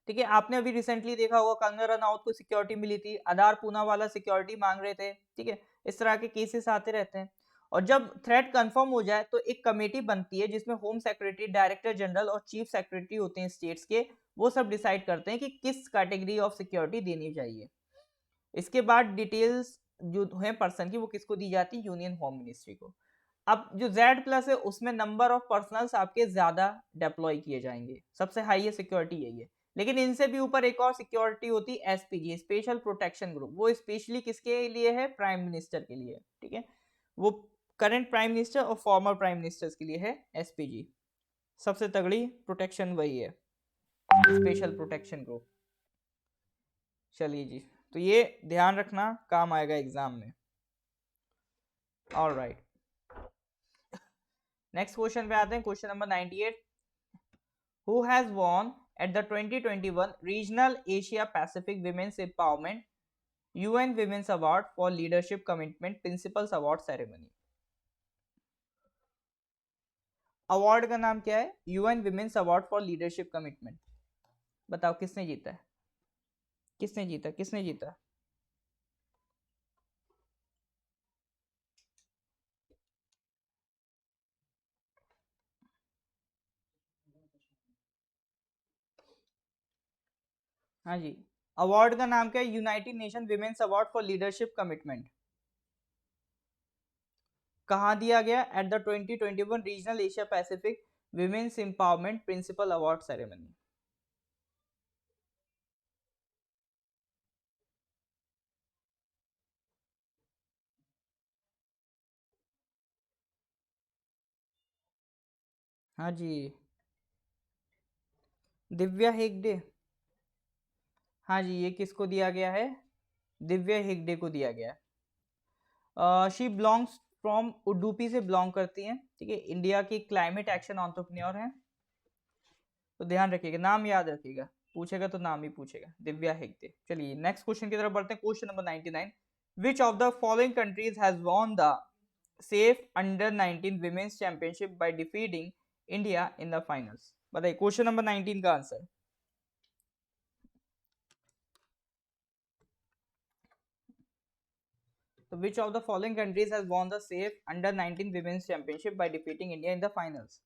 ठीक है। आपने अभी रिसेंटली देखा होगा, कंगना रनौत को सिक्योरिटी मिली थी, आधार पूनावाला सिक्योरिटी मांग रहे थे, ठीक है। इस तरह के केसेस आते रहते हैं। और जब थ्रेट कंफर्म हो जाए तो एक कमेटी बनती है जिसमें होम सेक्रेटरी, डायरेक्टर जनरल और चीफ सेक्रेटरी होते हैं स्टेट्स के। वो सब डिसाइड करते हैं कि किस कैटेगरी ऑफ सिक्योरिटी देनी चाहिए। इसके बाद डिटेल्स जो है पर्सन की, वो किसको दी जाती है? यूनियन होम मिनिस्ट्री को। अब जो Z+ है उसमें नंबर ऑफ पर्सनल्स आपके ज्यादा डिप्लॉय किए जाएंगे, सबसे हाईएस्ट सिक्योरिटी यही है। लेकिन इनसे भी ऊपर एक और सिक्योरिटी होती है, SPG, स्पेशल प्रोटेक्शन ग्रुप। वो स्पेशली किसके लिए है? प्राइम मिनिस्टर के लिए, ठीक है। वो करंट प्राइम मिनिस्टर और फॉर्मर प्राइम मिनिस्टर्स के लिए है SPG। सबसे तगड़ी प्रोटेक्शन वही है, स्पेशल प्रोटेक्शन ग्रुप। चलिए जी, तो ये ध्यान रखना, काम आएगा एग्जाम में। ऑलराइट, नेक्स्ट क्वेश्चन पे आते हैं, question number 98। Who has won at the 2021 Regional Asia Pacific Women's Empowerment UN Women's Award for Leadership Commitment Principles Award Ceremony? Award का नाम क्या है? UN Women's Award for Leadership Commitment। बताओ किसने जीता है? किसने जीता? किसने जीता? हाँ जी, अवार्ड का नाम क्या है? United Nation women's award for leadership commitment. कहाँ दिया गया? At the 2021 regional Asia Pacific women's empowerment principle award ceremony. हाँ जी, दिव्या हेगडे। हाँ जी, ये किसको दिया गया है? दिव्या हेगडे को दिया गया है। शी बिलोंग्स फ्रॉम उडुपी से बिलोंग करती हैं, ठीक है। इंडिया की क्लाइमेट एक्शन एंटरप्रेन्योर हैं। तो ध्यान रखिएगा, नाम याद रखिएगा, पूछेगा तो नाम ही पूछेगा, दिव्या हेगडे। चलिए नेक्स्ट क्वेश्चन की तरफ बढ़ते हैं, question number 99। Which of the following countries has won the safe under 19 women's championship by defeating India in the finals? बताइए क्वेश्चन नंबर 19 का आंसर। तो which of the following countries has won the safe under 19 women's championship by defeating India in the finals?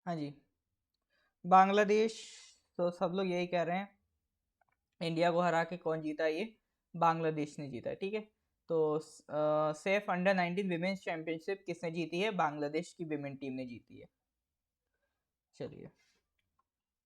हाँ जी, बांग्लादेश। तो सब लोग यही कह रहे हैं, इंडिया को हरा के कौन जीता? ये बांग्लादेश ने जीता है, ठीक है। तो सेफ अंडर 19 विमेन्स चैंपियनशिप किसने जीती है? बांग्लादेश की विमेन टीम ने जीती है। चलिए,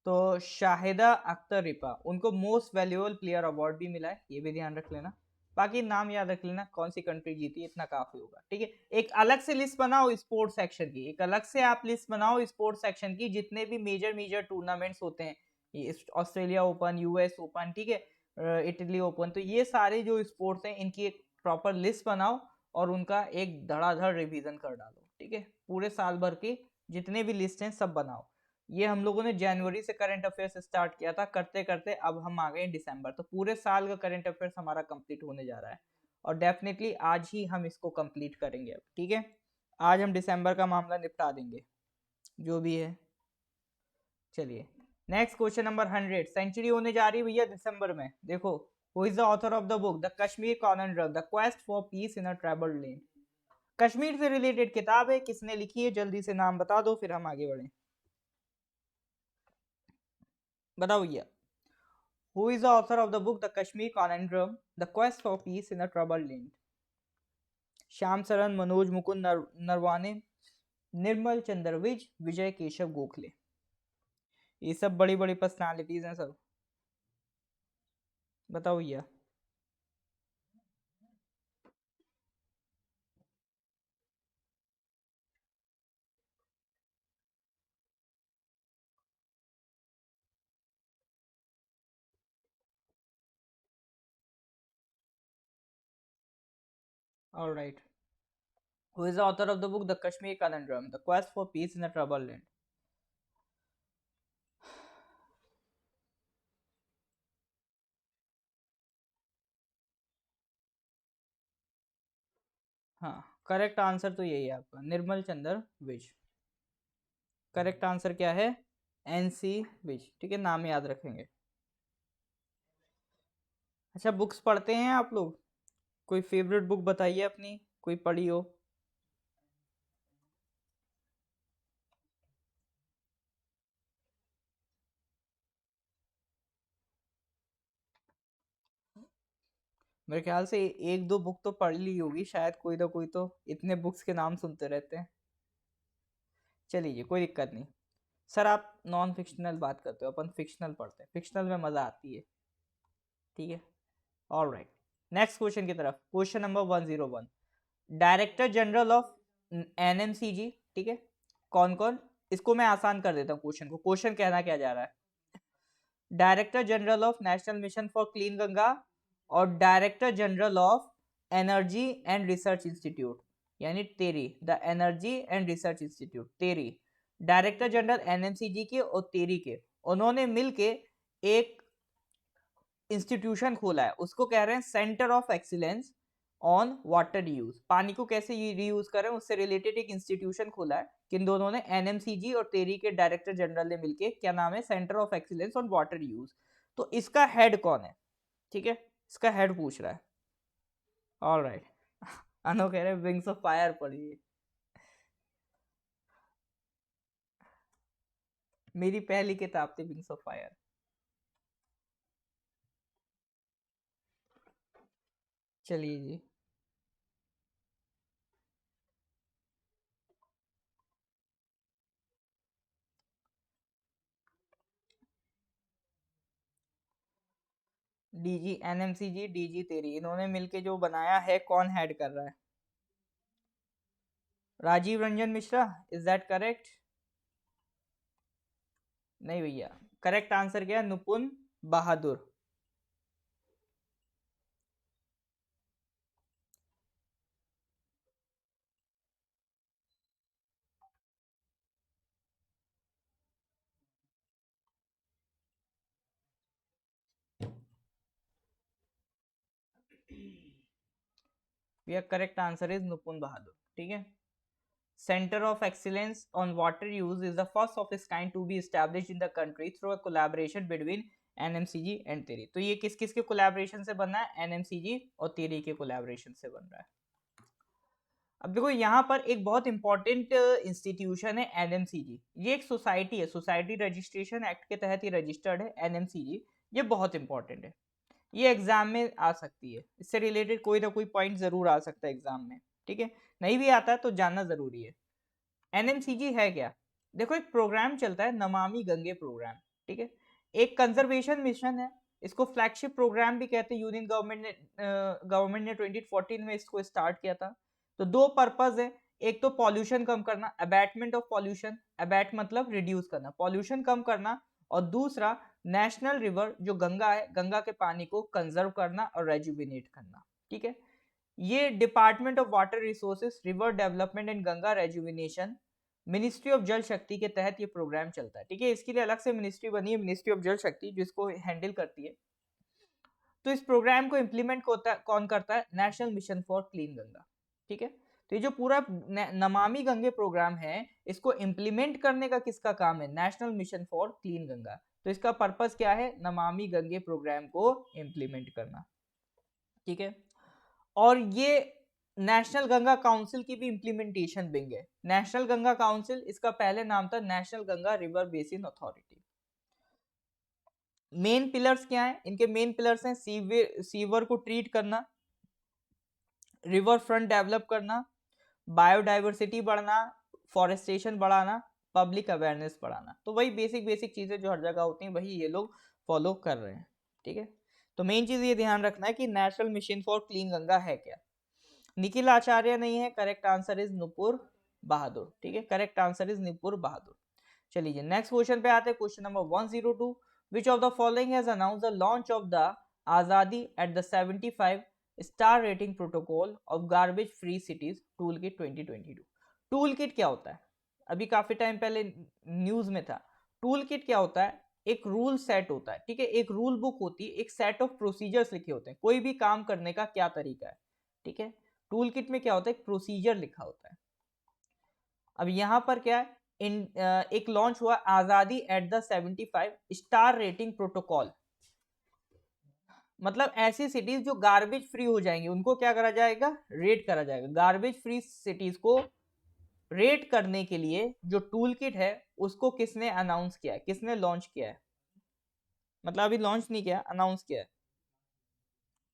तो शाहिदा अख्तर रिपा, उनको मोस्ट वैल्यूएबल प्लेयर अवार्ड भी मिला है, ये भी ध्यान रख लेना। बाकी नाम याद रख लेना, कौन सी कंट्री जीती, इतना काफी होगा। ठीक है, एक अलग से लिस्ट बनाओ स्पोर्ट्स सेक्शन की, एक अलग से आप लिस्ट बनाओ स्पोर्ट्स सेक्शन की, जितने भी मेजर मेजर टूर्नामेंट्स होते हैं, ये ऑस्ट्रेलिया ओपन, यूएस ओपन, ठीक है, इटली ओपन, तो ये सारे जो स्पोर्ट्स हैं इनकी एक प्रॉपर लिस्ट बनाओ और उनका एक धड़ाधड़ रिवीजन कर डालो। ठीक है, पूरे साल भर की जितने भी लिस्ट हैं सब बनाओ। ये हम लोगों ने जनवरी से करंट अफेयर्स स्टार्ट किया था, करते करते अब हम आ गए दिसंबर, तो पूरे साल का करंट अफेयर्स हमारा कंप्लीट होने जा रहा है और डेफिनेटली आज ही हम इसको कंप्लीट करेंगे अब। ठीक है, आज हम दिसंबर का मामला निपटा देंगे जो भी है। चलिए, नेक्स्ट क्वेश्चन नंबर 100, सेंचुरी होने जा रही है भैया दिसंबर में। देखो, who is the author of the book the Kashmir conference the quest for peace in a troubled land? Kashmir से रिलेटेड किताब है, किसने लिखी है? जल्दी से नाम बता दो फिर हम आगे बढ़े। बताओ भैया, Who is the author of the book The Kashmir Conundrum, The Quest for Peace in a Troubled Land? Shyam Saran, Manoj Mukund Naravane, निर्मल चंद्र विज, विजय केशव गोखले, ये सब बड़ी बड़ी पर्सनालिटीज हैं सब। बताओ भैया। All right. Who is the author of the book The Kashmir Conundrum, The Quest for Peace in a Troubled Land? हाँ, correct answer तो यही है आपका, निर्मल चंद्र विज। करेक्ट आंसर क्या है? एनसी विज। ठीक है, नाम याद रखेंगे। अच्छा, बुक्स पढ़ते हैं आप लोग? कोई फेवरेट बुक बताइए अपनी, कोई पढ़ी हो। मेरे ख्याल से एक दो बुक तो पढ़ ली होगी शायद, कोई ना कोई तो, इतने बुक्स के नाम सुनते रहते हैं। चलिए, कोई दिक्कत नहीं। सर आप नॉन फिक्शनल बात करते हो, अपन फिक्शनल पढ़ते हैं, फिक्शनल में मज़ा आती है। ठीक है, ऑलराइट, नेक्स्ट क्वेश्चन की तरफ। Question number 101, director general of NMCG. ठीक है, कौन कौन? इसको मैं आसान कर देता हूँ क्वेश्चन को। क्वेश्चन कहना क्या जा रहा है? Director general of national mission for clean Ganga और director general of energy and research institute, यानी TERI, the energy and research institute, TERI. Director general NMCG के और टेरी के, उन्होंने मिलके एक इंस्टीट्यूशन खोला है, उसको कह रहे हैं centre of excellence on water use. पानी को कैसे रीयूज करें उससे रिलेटेड एक इंस्टीट्यूशन खोला है, किन दोनों ने? एनएमसीजी और टेरी के डायरेक्टर जनरल ने मिलके, क्या नाम है? Centre of excellence on water use. तो इसका हेड कौन है? ठीक है, इसका हेड पूछ रहा है। ऑलराइट, अनु कह रहे विंग्स ऑफ फायर पढ़िए, मेरी पहली किताब थी विंग्स ऑफ फायर। चलिए जी, डीजी एनएमसीजी, डीजी तेरी, इन्होंने मिलके जो बनाया है, कौन हेड कर रहा है? Rajiv Ranjan Mishra, is that correct? नहीं भैया, करेक्ट आंसर क्या है? नुपुन बहादुर। भैया correct answer is Nupun Bahadur. ठीक है, Center of Excellence on Water Use is the first of its kind to be established in the country through a collaboration between NMCG and TERI। तो ये किस किस के कोलैबोरेशन से बना है? NMCG और TERI के कोलैबोरेशन से बन रहा है। अब देखो, यहाँ पर एक बहुत इंपॉर्टेंट इंस्टीट्यूशन है एनएमसीजी। ये एक सोसाइटी है, सोसाइटी रजिस्ट्रेशन एक्ट के तहत ये रजिस्टर्ड है एनएमसीजी। ये बहुत इंपॉर्टेंट है। ये एग्जाम में आ सकती है, इससे रिलेटेड कोई ना कोई पॉइंट जरूर आ सकता है एग्जाम में, ठीक है। नहीं भी आता है तो जानना जरूरी है। एनएमसीजी है क्या? देखो एक प्रोग्राम चलता है नमामि गंगे प्रोग्राम, ठीक है। एक कंजर्वेशन मिशन है, इसको फ्लैगशिप प्रोग्राम भी कहते हैं। यूनियन गवर्नमेंट ने 2014 में इसको स्टार्ट किया था। तो दो पर्पज है, एक तो पॉल्यूशन कम करना, अबैटमेंट ऑफ पॉल्यूशन, अबैट मतलब रिड्यूस करना, पॉल्यूशन कम करना, और दूसरा नेशनल रिवर जो गंगा है, गंगा के पानी को कंजर्व करना और रेजुविनेट करना, ठीक है। ये department of water resources, river development and Ganga rejuvenation, ministry of जल शक्ति के तहत ये प्रोग्राम चलता है, ठीक है। इसके लिए अलग से मिनिस्ट्री बनी है, मिनिस्ट्री ऑफ जल शक्ति, जिसको हैंडल करती है। तो इस प्रोग्राम को इम्प्लीमेंट कौन करता है? National mission for clean Ganga, ठीक है। तो ये जो पूरा नमामि गंगे प्रोग्राम है, इसको इम्प्लीमेंट करने का किसका काम है? National mission for clean Ganga. तो इसका पर्पस क्या है? नमामि गंगे प्रोग्राम को इम्प्लीमेंट करना, ठीक है। और ये नेशनल गंगा काउंसिल की भी इंप्लीमेंटेशन विंग है। नेशनल गंगा काउंसिल, इसका पहले नाम था national Ganga river basin authority. Main pillars क्या हैं इनके? मेन पिलर्स हैं सीवर को ट्रीट करना, रिवर फ्रंट डेवलप करना, बायोडाइवर्सिटी बढ़ना, फॉरेस्टेशन बढ़ाना, पब्लिक अवेयरनेस बढ़ाना। तो वही बेसिक बेसिक चीजें जो हर जगह होती हैं, वही ये लोग फॉलो कर रहे हैं, ठीक है। तो मेन चीज ये ध्यान रखना है कि national mission for clean Ganga है क्या। निखिल आचार्य नहीं है, correct answer is Nupur Bahadur, ठीक है। Correct answer is Nupur Bahadur. चलिए नेक्स्ट क्वेश्चन पे आते हैं, question number 102। Which of the following has announce the launch of the Azadi at the 75 star rating protocol of garbage free cities tool kit 2022। Tool kit क्या होता है? अभी काफी टाइम पहले न्यूज में था। टूल किट क्या होता है? एक रूल सेट होता है, ठीक है। एक रूल बुक होती है, एक सेट ऑफ प्रोसीजर्स लिखे होते हैं, कोई भी काम करने का क्या तरीका है, ठीक है। टूल किट में क्या होता है? एक प्रोसीजर लिखा होता है। अब यहां पर क्या है? एक लॉन्च हुआ आजादी at the 75 star rating protocol. मतलब ऐसी सिटीज जो गार्बेज फ्री हो जाएंगी, उनको क्या करा जाएगा? रेट करा जाएगा। गार्बेज फ्री सिटीज को रेट करने के लिए जो टूल किट है, उसको किसने अनाउंस किया है, किसने लॉन्च किया है? मतलब अभी लॉन्च नहीं किया, अनाउंस किया है।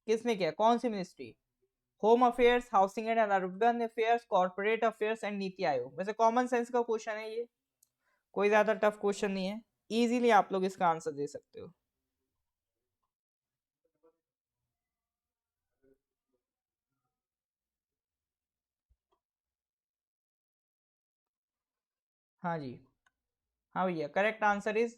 किसने किया? कौन सी ministry? Home affairs, housing and urban affairs, corporate affairs and NITI Aayog. वैसे कॉमन सेंस का क्वेश्चन है ये, कोई ज्यादा टफ क्वेश्चन नहीं है, इजीली आप लोग इसका आंसर दे सकते हो। हाँ जी, हाँ भैया, correct answer is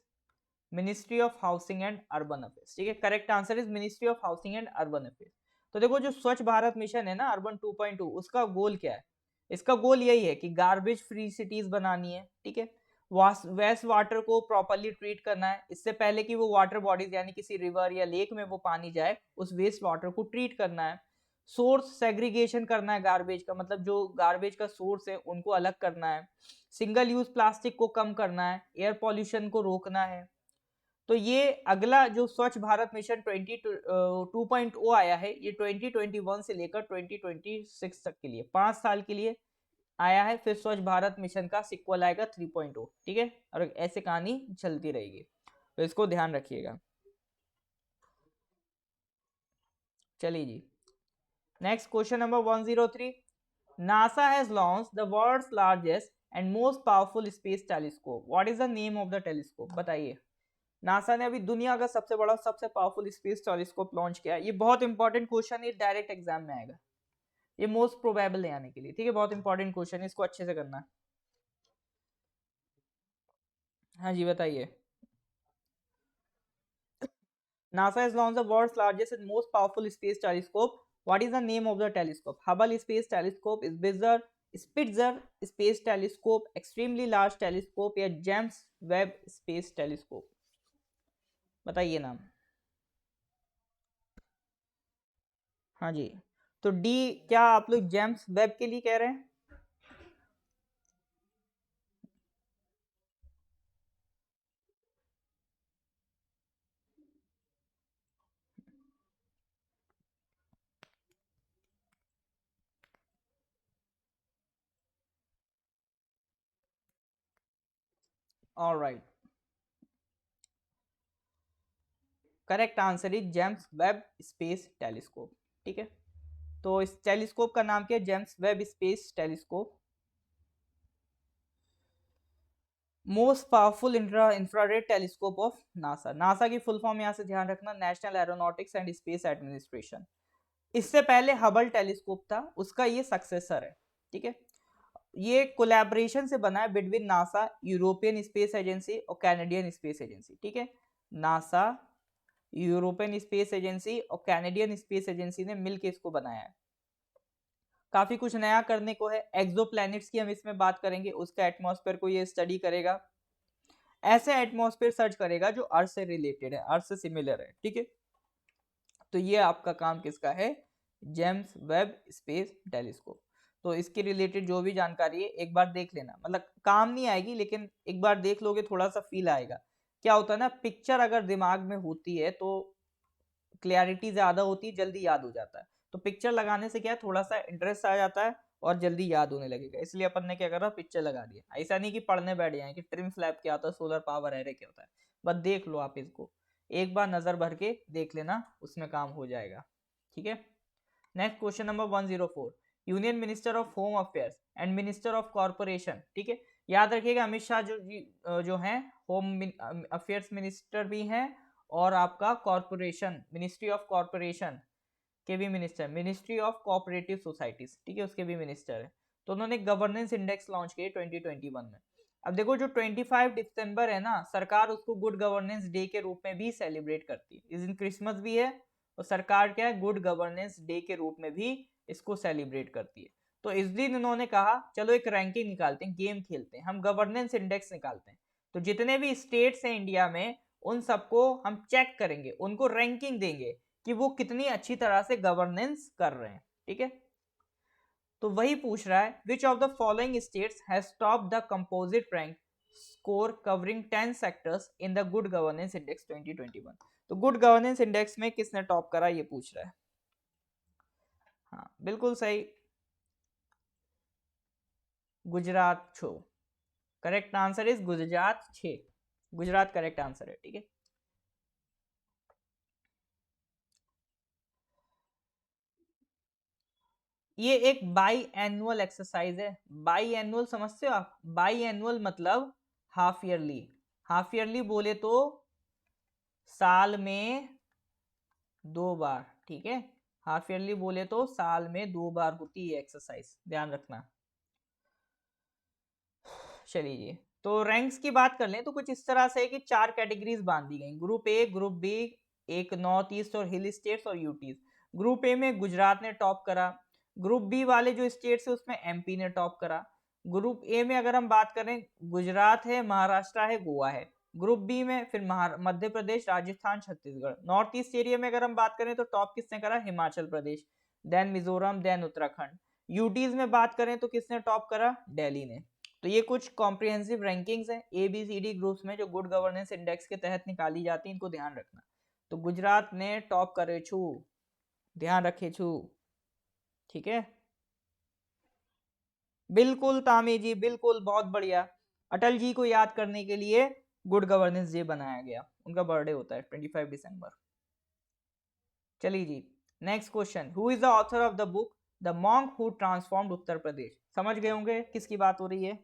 ministry of housing and urban affairs, ठीक है। Correct answer is ministry of housing and urban affairs. तो देखो जो स्वच्छ भारत मिशन है ना, अर्बन 2.2, उसका गोल क्या है? इसका गोल यही है कि गार्बेज फ्री सिटीज बनानी है, ठीक है। वेस्ट वाटर को प्रॉपरली ट्रीट करना है, इससे पहले कि वो वाटर बॉडीज यानी किसी रिवर या लेक में वो पानी जाए, उस वेस्ट वाटर को ट्रीट करना है। सोर्स सेग्रीगेशन करना है गार्बेज का, मतलब जो गार्बेज का सोर्स है उनको अलग करना है। सिंगल यूज प्लास्टिक को कम करना है, एयर पॉल्यूशन को रोकना है। तो ये अगला जो स्वच्छ भारत मिशन 2.0 आया है, ये 2021 से लेकर 2026 तक के लिए 5 साल के लिए आया है। फिर स्वच्छ भारत मिशन का सिक्वल आएगा 3.0, ठीक है। और ऐसे कहानी चलती रहेगी, तो इसको ध्यान रखिएगा। चलिए जी, next question number 103। NASA has launch the world's largest and most powerful space telescope. What is the name of the telescope? बताइए। नासा ने अभी दुनिया का सबसे बड़ा, सबसे पावरफुल स्पेस टेलीस्कोप लॉन्च किया है। ये बहुत इंपॉर्टेंट क्वेश्चन है, डायरेक्ट एग्जाम में आएगा। ये मोस्ट प्रोबेबल है आने के लिए, ठीक है। बहुत इंपॉर्टेंट क्वेश्चन है, इसको अच्छे से करना है। हाँ जी, बताइए। NASA has launched the world's largest and most powerful space telescope. What is the name of the telescope? Hubble Space Telescope, is Spitzer Space Telescope, Extremely Large Telescope या जेम्स वेब स्पेस टेलीस्कोप? बताइए नाम। हाँ जी, तो D, क्या आप लोग James Webb के लिए कह रहे हैं? Alright, correct answer is James Webb space telescope. ठीक है, तो इस टेलीस्कोप का नाम क्या है? James Webb space telescope. Most powerful infrared telescope of NASA. NASA की फुल फॉर्म यहाँ से ध्यान रखना, national aeronautics and space administration. इससे पहले हबल टेलीस्कोप था, उसका ये सक्सेसर है। ठीक है, ये कोलैबोरेशन से बना है between NASA, European space agency और कैनेडियन स्पेस एजेंसी। ठीक है, नासा, यूरोपियन स्पेस एजेंसी और कैनेडियन स्पेस एजेंसी ने मिलकर इसको बनाया है। काफी कुछ नया करने को है। एक्सोप्लैनेट्स की हम इसमें बात करेंगे, उसका एटमॉस्फेयर को ये स्टडी करेगा, ऐसे एटमॉस्फेयर सर्च करेगा जो अर्थ से रिलेटेड है, अर्थ से सिमिलर है। ठीक है, तो ये आपका काम किसका है? James Webb space telescope. तो इसके रिलेटेड जो भी जानकारी है एक बार देख लेना, मतलब काम नहीं आएगी लेकिन एक बार देख लोगे थोड़ा सा फील आएगा। क्या होता है ना, पिक्चर अगर दिमाग में होती है तो क्लैरिटी ज्यादा होती है, जल्दी याद हो जाता है। तो पिक्चर लगाने से क्या है, थोड़ा सा इंटरेस्ट आ जाता है और जल्दी याद होने लगेगा। इसलिए अपन ने क्या करा, पिक्चर लगा दिया। ऐसा नहीं कि पढ़ने बैठ जाए कि ट्रिम फ्लैप क्या होता है, सोलर पावर एरे क्या होता है, बस देख लो आप इसको, एक बार नजर भर के देख लेना, उसमें काम हो जाएगा। ठीक है, next question number 104, union minister of home affairs and minister of corporation. ठीक है, याद रखिएगा अमित शाह जो हैं होम अफेयर्स मिनिस्टर भी हैं और आपका कॉर्पोरेशन, मिनिस्ट्री ऑफ कॉर्पोरेशन के भी minister, ministry of cooperative societies, ठीक है, उसके भी मिनिस्टर है। तो उन्होंने गवर्नेंस इंडेक्स लॉन्च किए 2021 में। अब देखो जो 25 दिसंबर है ना, सरकार उसको गुड गवर्नेंस डे के रूप में भी सेलिब्रेट करती है। इस दिन क्रिसमस भी है और सरकार क्या है, गुड गवर्नेंस डे के रूप में भी इसको सेलिब्रेट करती है। तो इस दिन उन्होंने कहा चलो एक रैंकिंग निकालते हैं, गेम खेलते हैं, हम गवर्नेंस इंडेक्स निकालते हैं। तो जितने भी स्टेट्स हैं इंडिया में उन सबको हम चेक करेंगे, उनको रैंकिंग देंगे कि वो कितनी अच्छी तरह से गवर्नेंस कर रहे हैं। ठीक है, तो वही पूछ रहा है विच of the following states has top the composite rank score covering 10 sectors in the good governance index 2021। तो गुड गवर्नेंस इंडेक्स में किसने टॉप करा ये पूछ रहा है। हाँ बिल्कुल सही, गुजरात छो, correct answer is Gujarat 6, Gujarat correct answer है। ठीक है, ये एक बाई एनुअल एक्सरसाइज है। बाई एनुअल समझते हो आप? बाई एनुअल मतलब हाफ ईयरली, हाफ ईयरली बोले तो साल में 2 बार। ठीक है, हाफ ईयरली बोले तो साल में 2 बार होती है एक्सरसाइज, ध्यान रखना। चलिए, तो रैंक्स की बात कर लें तो कुछ इस तरह से है कि 4 कैटेगरीज बांध दी गई, ग्रुप ए, ग्रुप बी, एक नॉर्थ ईस्ट और हिल स्टेट्स और यूटीज। ग्रुप ए में गुजरात ने टॉप करा, ग्रुप बी वाले जो स्टेट्स है उसमें एमपी ने टॉप करा। ग्रुप ए में अगर हम बात करें, गुजरात है, महाराष्ट्र है, गोवा है। ग्रुप बी में फिर Madhya Pradesh, Rajasthan, Chhattisgarh. North east area में अगर हम बात करें तो टॉप किसने करा, Himachal Pradesh, then Mizoram, then Uttarakhand. UTs में बात करें तो किसने टॉप करा, दिल्ली ने। तो ये कुछ कॉम्प्रिहेंसिव रैंकिंग्स हैं ABCD ग्रुप्स में जो गुड गवर्नेंस इंडेक्स के तहत निकाली जाती है, इनको ध्यान रखना। तो गुजरात ने टॉप करे छू, ध्यान रखे छू। ठीक है, बिल्कुल तामी जी, बिल्कुल, बहुत बढ़िया। अटल जी को याद करने के लिए गुड गवर्नेंस डे बनाया गया, उनका बर्थडे होता है 25 दिसंबर। चलिए जी, next question, who is the author of the book the monk who transformed Uttar Pradesh. समझ गए होंगे किसकी बात हो रही है।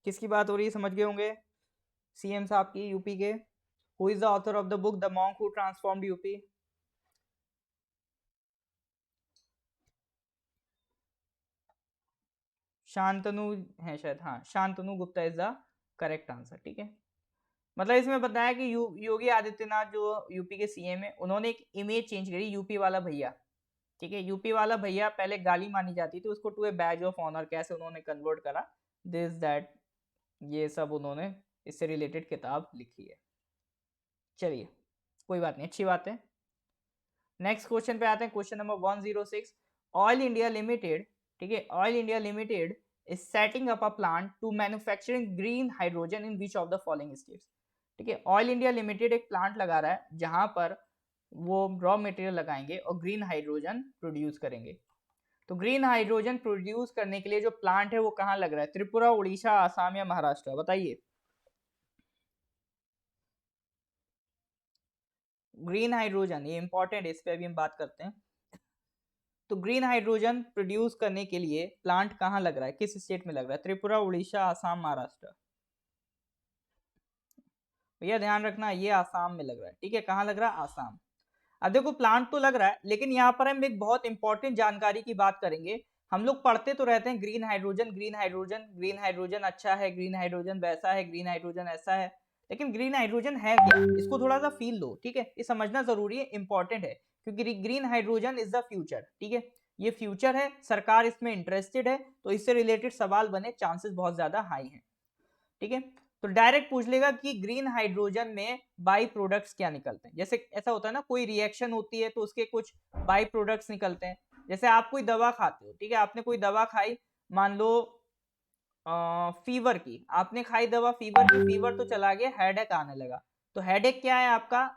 किसकी बात हो रही है, समझ गए होंगे, सीएम साहब की, यूपी के। Who is the author of the book the monk who transformed UP. Shantanu है शायद, हाँ Shantanu Gupta is the correct answer. ठीक है, मतलब इसमें बताया कि योगी आदित्यनाथ जो यूपी के सीएम है, उन्होंने एक इमेज चेंज करी, यूपी वाला भैया। ठीक है, यूपी वाला भैया पहले गाली मानी जाती थी, उसको to a badge of honour कैसे उन्होंने कन्वर्ट करा, दिस दैट, ये सब उन्होंने इससे रिलेटेड किताब लिखी है। चलिए कोई बात नहीं, अच्छी बात है। नेक्स्ट क्वेश्चन पे आते हैं, question number 106, Oil India Limited, ठीक है, Oil India Limited is setting up a plant to manufacturing green hydrogen in which of the following states. ठीक है, ऑयल इंडिया लिमिटेड एक प्लांट लगा रहा है जहां पर वो रॉ मटेरियल लगाएंगे और ग्रीन हाइड्रोजन प्रोड्यूस करेंगे। तो ग्रीन हाइड्रोजन प्रोड्यूस करने के लिए जो प्लांट है वो कहाँ लग रहा है? त्रिपुरा, उड़ीसा, आसाम या महाराष्ट्र? बताइए। ग्रीन हाइड्रोजन ये इंपॉर्टेंट है, इस पे अभी हम बात करते हैं। तो ग्रीन हाइड्रोजन प्रोड्यूस करने के लिए प्लांट कहाँ लग रहा है, किस स्टेट में लग रहा है? त्रिपुरा, उड़ीसा, आसाम, महाराष्ट्र? भैया ध्यान रखना, ये आसाम में लग रहा है, ठीक है। कहाँ लग रहा है? आसाम। अब देखो प्लांट तो लग रहा है, लेकिन यहाँ पर हम एक बहुत इंपॉर्टेंट जानकारी की बात करेंगे। हम लोग पढ़ते तो रहते हैं green hydrogen, green hydrogen, green hydrogen अच्छा है, ग्रीन हाइड्रोजन वैसा है, ग्रीन हाइड्रोजन ऐसा है। लेकिन ग्रीन हाइड्रोजन है क्या, इसको थोड़ा सा फील लो, ठीक है। ये समझना जरूरी है, इंपॉर्टेंट है, क्योंकि green hydrogen is the future, ठीक है। ये फ्यूचर है, सरकार इसमें इंटरेस्टेड है, तो इससे रिलेटेड सवाल बने चांसेस बहुत ज्यादा हाई हैं, ठीक है। तो डायरेक्ट पूछ लेगा कि ग्रीन हाइड्रोजन में बाई प्रोडक्ट्स क्या निकलते हैं। जैसे ऐसा होता है ना, कोई रिएक्शन होती है तो उसके कुछ बाई प्रोडक्ट्स निकलते हैं। जैसे आप कोई दवा खाते हो, ठीक है, आपने कोई दवा खाई, मान लो फीवर की, आपने खाई दवा फीवर की, फीवर तो चला गया, हेडेक आने लगा। तो हेडेक क्या है? आपका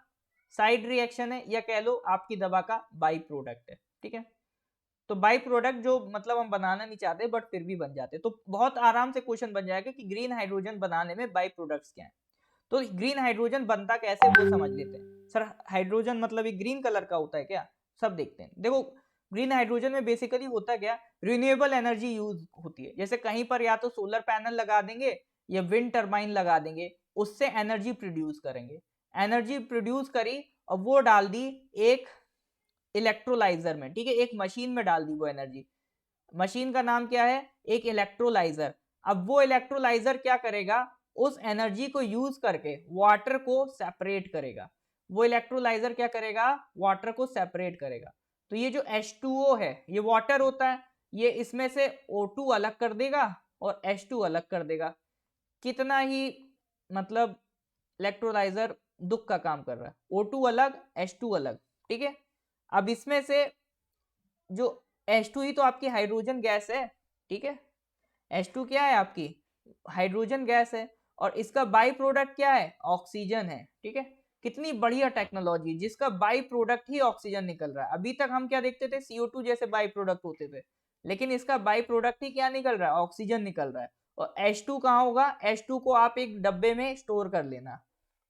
साइड रिएक्शन है, या कह लो आपकी दवा का बाई प्रोडक्ट है, ठीक है। तो बाई प्रोडक्ट जो मतलब हम बनाना नहीं चाहते बट फिर भी बन जाते, तो बहुत आराम से क्वेश्चन बन जाएगा कि ग्रीन हाइड्रोजन बनाने में बाई प्रोडक्ट्स क्या है। तो ग्रीन हाइड्रोजन बनता कैसे वो समझ लेते हैं। सर हाइड्रोजन मतलब ये ग्रीन कलर का होता है क्या? सब देखते हैं। देखो ग्रीन हाइड्रोजन में बेसिकली होता क्या, रिन्यूएबल एनर्जी यूज होती है। जैसे कहीं पर या तो सोलर पैनल लगा देंगे या विंड टर्बाइन लगा देंगे, उससे एनर्जी प्रोड्यूस करेंगे। एनर्जी प्रोड्यूस करी और वो डाल दी एक इलेक्ट्रोलाइजर में, ठीक है, एक मशीन में डाल दी वो एनर्जी। मशीन का नाम क्या है? एक इलेक्ट्रोलाइजर। अब वो इलेक्ट्रोलाइजर क्या करेगा? उस एनर्जी को यूज करके वाटर को सेपरेट करेगा। वो इलेक्ट्रोलाइजर क्या करेगा? वाटर को सेपरेट करेगा। तो ये जो H2O है ये वाटर होता है, ये इसमें से O2 अलग कर देगा और H2 अलग कर देगा। कितना ही मतलब इलेक्ट्रोलाइजर दुख का काम कर रहा है। O2 अलग, H2 अलग, ठीक है। अब इसमें से जो H2 ही तो आपकी हाइड्रोजन गैस है, ठीक है। H2 क्या है? आपकी हाइड्रोजन गैस है, और इसका बाई प्रोडक्ट क्या है? ऑक्सीजन है, ठीक है। कितनी बढ़िया टेक्नोलॉजी, जिसका बाई प्रोडक्ट ही ऑक्सीजन निकल रहा है। अभी तक हम क्या देखते थे? CO2 जैसे बाई प्रोडक्ट होते थे, लेकिन इसका बाई प्रोडक्ट ही क्या निकल रहा है? ऑक्सीजन निकल रहा है। और H2 कहाँ होगा? H2 को आप एक डब्बे में स्टोर कर लेना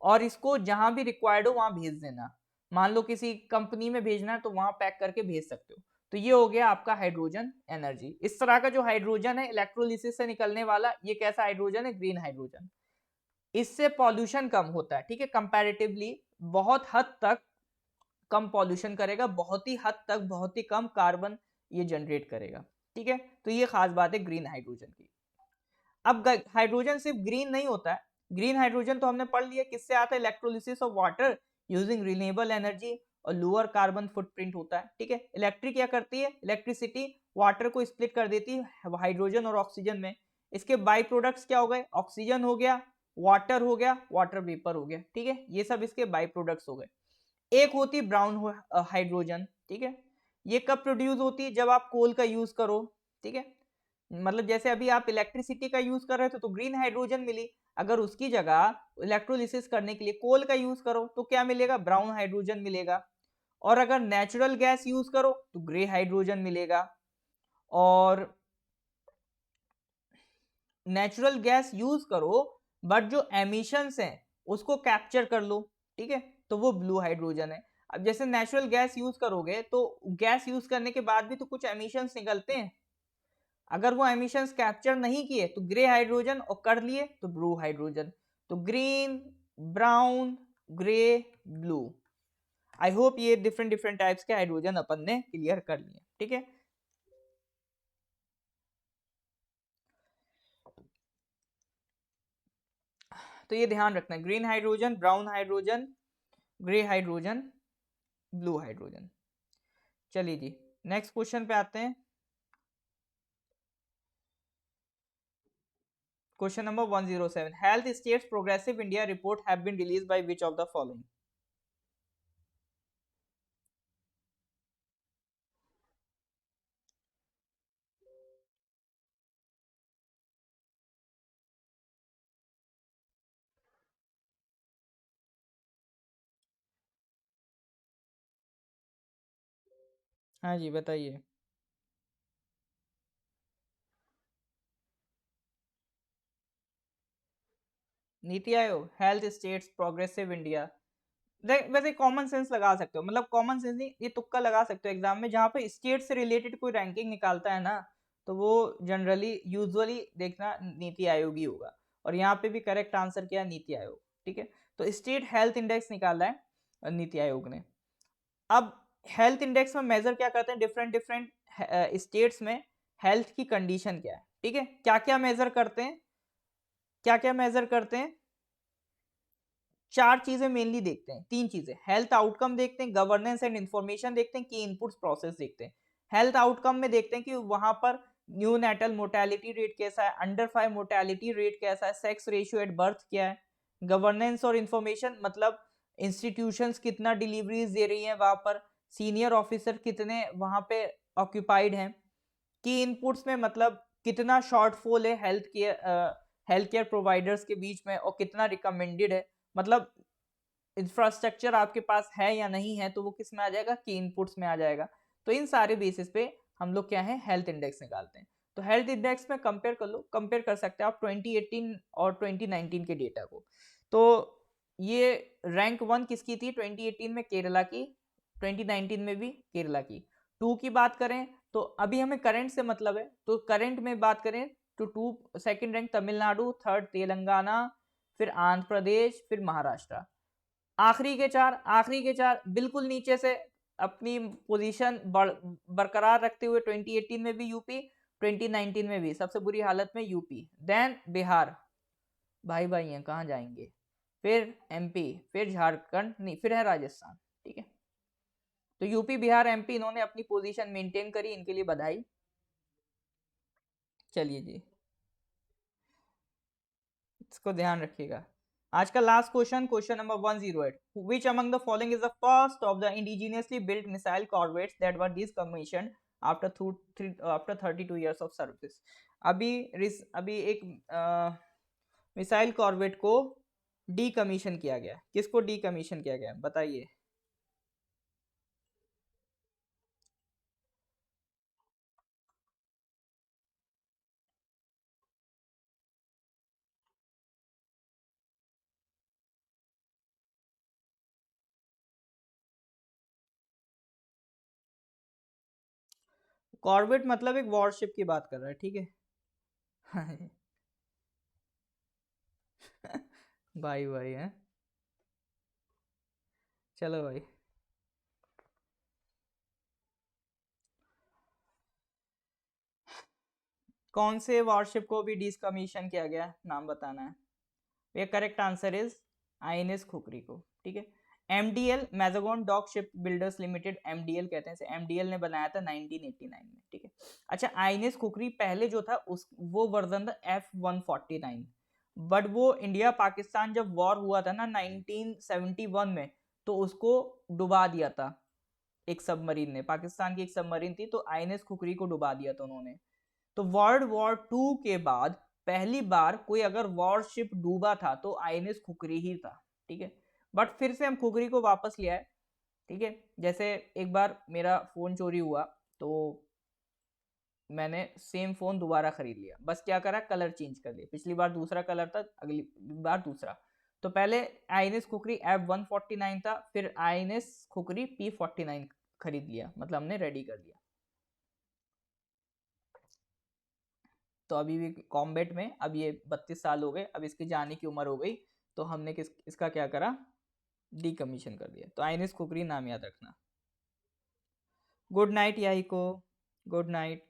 और इसको जहां भी रिक्वायर्ड हो वहां भेज देना। मान लो किसी कंपनी में भेजना है तो वहां पैक करके भेज सकते हो। तो ये हो गया आपका हाइड्रोजन एनर्जी। इस तरह का जो हाइड्रोजन है इलेक्ट्रोलिसिस से निकलने वाला, ये कैसा हाइड्रोजन है? Green hydrogen. इससे पॉल्यूशन कम होता है, ठीक है, कंपैरेटिवली बहुत हद तक कम पॉल्यूशन करेगा, बहुत ही हद तक बहुत ही कम कार्बन ये जनरेट करेगा, ठीक है। तो ये खास बात है ग्रीन हाइड्रोजन की। अब हाइड्रोजन सिर्फ ग्रीन नहीं होता है। ग्रीन हाइड्रोजन तो हमने पढ़ लिया किससे आता है? Electrolysis of water using renewable energy और लोअर कार्बन फुटप्रिंट होता है, ठीक है। इलेक्ट्रिक क्या करती है? इलेक्ट्रिसिटी वाटर को स्प्लिट कर देती है हाइड्रोजन और ऑक्सीजन में। इसके बाई प्रोडक्ट्स क्या हो गए? ऑक्सीजन हो गया, वाटर हो गया, वाटर वेपर हो गया, ठीक है। ये सब इसके बाई प्रोडक्ट्स हो गए। एक होती है ब्राउन हाइड्रोजन, ठीक है। ये कब प्रोड्यूस होती है? जब आप कोल का यूज करो, ठीक है। मतलब जैसे अभी आप इलेक्ट्रिसिटी का यूज कर रहे थे तो ग्रीन हाइड्रोजन मिली, अगर उसकी जगह इलेक्ट्रोलिसिस करने के लिए कोल का यूज करो तो क्या मिलेगा? ब्राउन हाइड्रोजन मिलेगा। और अगर नेचुरल गैस यूज करो तो ग्रे हाइड्रोजन मिलेगा। और नेचुरल गैस यूज करो बट जो एमिशंस हैं उसको कैप्चर कर लो, ठीक है, तो वो ब्लू हाइड्रोजन है। अब जैसे नेचुरल गैस यूज करोगे तो गैस यूज करने के बाद भी तो कुछ एमिशंस निकलते हैं, अगर वो एमिशंस कैप्चर नहीं किए तो ग्रे हाइड्रोजन, और कर लिए तो ब्लू हाइड्रोजन। तो green, brown, grey, blue. I hope ये डिफरेंट डिफरेंट टाइप्स के हाइड्रोजन अपन ने क्लियर कर लिए, ठीक है। तो ये ध्यान रखना है, green hydrogen, brown hydrogen, grey hydrogen, blue hydrogen. चलिए जी नेक्स्ट क्वेश्चन पे आते हैं। Question number 107, health states progressive India report have been released by which of the following? हाँ जी बताइए। NITI Aayog, health states, progressive India. वैसे कॉमन सेंस लगा सकते हो, मतलब कॉमन सेंस नहीं, ये तुक्का लगा सकते हो एग्जाम में, जहाँ पे स्टेट से रिलेटेड कोई रैंकिंग निकालता है ना, तो वो जनरली यूजुअली देखना नीति आयोग ही होगा। और यहाँ पे भी करेक्ट आंसर क्या है, नीति आयोग। ठीक है, तो स्टेट हेल्थ इंडेक्स निकाला है नीति आयोग ने। अब हेल्थ इंडेक्स में मेजर क्या करते हैं, डिफरेंट डिफरेंट स्टेट्स में हेल्थ की कंडीशन क्या है। ठीक है, क्या क्या मेजर करते हैं, क्या क्या मेजर करते हैं, चार चीजें मेनली देखते हैं, तीन चीजें, हेल्थ आउटकम देखते हैं, गवर्नेंस एंड इंफॉर्मेशन देखते हैं, की इनपुट्स प्रोसेस देखते हैं। हेल्थ आउटकम में देखते हैं कि वहां पर न्यू नेटल मोर्टेलिटी रेट कैसा है, अंडर 5 मोर्टेलिटी रेट कैसा है, सेक्स रेशियो एट बर्थ क्या है। गवर्नेंस और इंफॉर्मेशन मतलब इंस्टीट्यूशंस कितना डिलीवरीज दे रही हैं वहां पर, सीनियर ऑफिसर कितने वहां पे ऑक्यूपाइड हैं। की इनपुट्स में मतलब कितना शॉर्टफॉल है हेल्थ केयर प्रोवाइडर्स के बीच में, और कितना रिकमेंडेड है, मतलब इंफ्रास्ट्रक्चर आपके पास है या नहीं है, तो वो किस में आ जाएगा, की इनपुट्स में आ जाएगा। तो इन सारे बेसिस पे हम लोग क्या है, हेल्थ इंडेक्स निकालते हैं। तो हेल्थ इंडेक्स में कंपेयर कर लो, कंपेयर कर सकते हैं आप 2018 और 2019 के डेटा को। तो ये रैंक 1 किसकी थी 2018 में, केरला की, 2019 में भी केरला की। 2 की बात करें तो अभी हमें करंट से मतलब है, तो करंट में बात करें तो 2 second rank Tamil Nadu, third Telangana, फिर आंध्र प्रदेश, फिर महाराष्ट्र। आखिरी के चार बिल्कुल नीचे से अपनी पोजीशन बरकरार रखते हुए 2018 में भी यूपी, 2019 में भी सबसे बुरी हालत में यूपी, देन बिहार, भाई भाई हैं कहाँ जाएंगे, फिर एमपी, फिर झारखंड नहीं, फिर है राजस्थान। ठीक है, तो यूपी बिहार एमपी इन्होंने अपनी पोजीशन मेंटेन करी, इनके लिए बधाई। चलिए जी, इसको ध्यान रखिएगा। आज का last question, question number 108, which among the following is the first of the indigenously built missile corvettes that were decommissioned after 32 years of service। अभी एक मिसाइल कॉर्वेट को डीकमीशन किया गया, किसको डीकमीशन किया गया बताइए। कॉर्वेट मतलब एक वॉरशिप की बात कर रहा है, ठीक है। भाई भाई है, चलो भाई। कौन से वॉरशिप को भी डिकमीशन किया गया, नाम बताना है। ये correct answer is INS Khukri को। ठीक है, MDL Mazagon dock ship builders limited, MDL कहते हैं इसे, एमडीएल ने बनाया था 1989 में। ठीक है, अच्छा आईएनएस खुकरी पहले जो था उस वो वर्जन था F149, बट वो इंडिया पाकिस्तान जब वॉर हुआ था ना 1971 में, तो उसको डुबा दिया था एक सबमरीन ने, पाकिस्तान की एक सबमरीन थी, तो आईएनएस खुकरी को डुबा दिया था उन्होंने। तो वर्ल्ड वॉर 2 के बाद पहली बार कोई अगर वॉरशिप डूबा था तो आईएनएस खुकरी ही था। ठीक है, बट फिर से हम खुकरी को वापस लिया है। ठीक है, जैसे एक बार मेरा फोन चोरी हुआ, तो मैंने सेम फोन दोबारा खरीद लिया, बस क्या करा, कलर चेंज कर लिया, पिछली बार दूसरा कलर था, अगली बार दूसरा। तो पहले आईएनएस खुकरी F149 था, फिर आईएनएस खुकरी P49 खरीद लिया, मतलब हमने रेडी कर लिया। तो अभी भी कॉम्बैट में, अब ये 32 साल हो गए, अब इसके जाने की उम्र हो गई, तो हमने इसका क्या करा, डीकमीशन कर दिया। तो आईएनएस खुकरी नाम याद रखना। गुड नाइट याही को, गुड नाइट।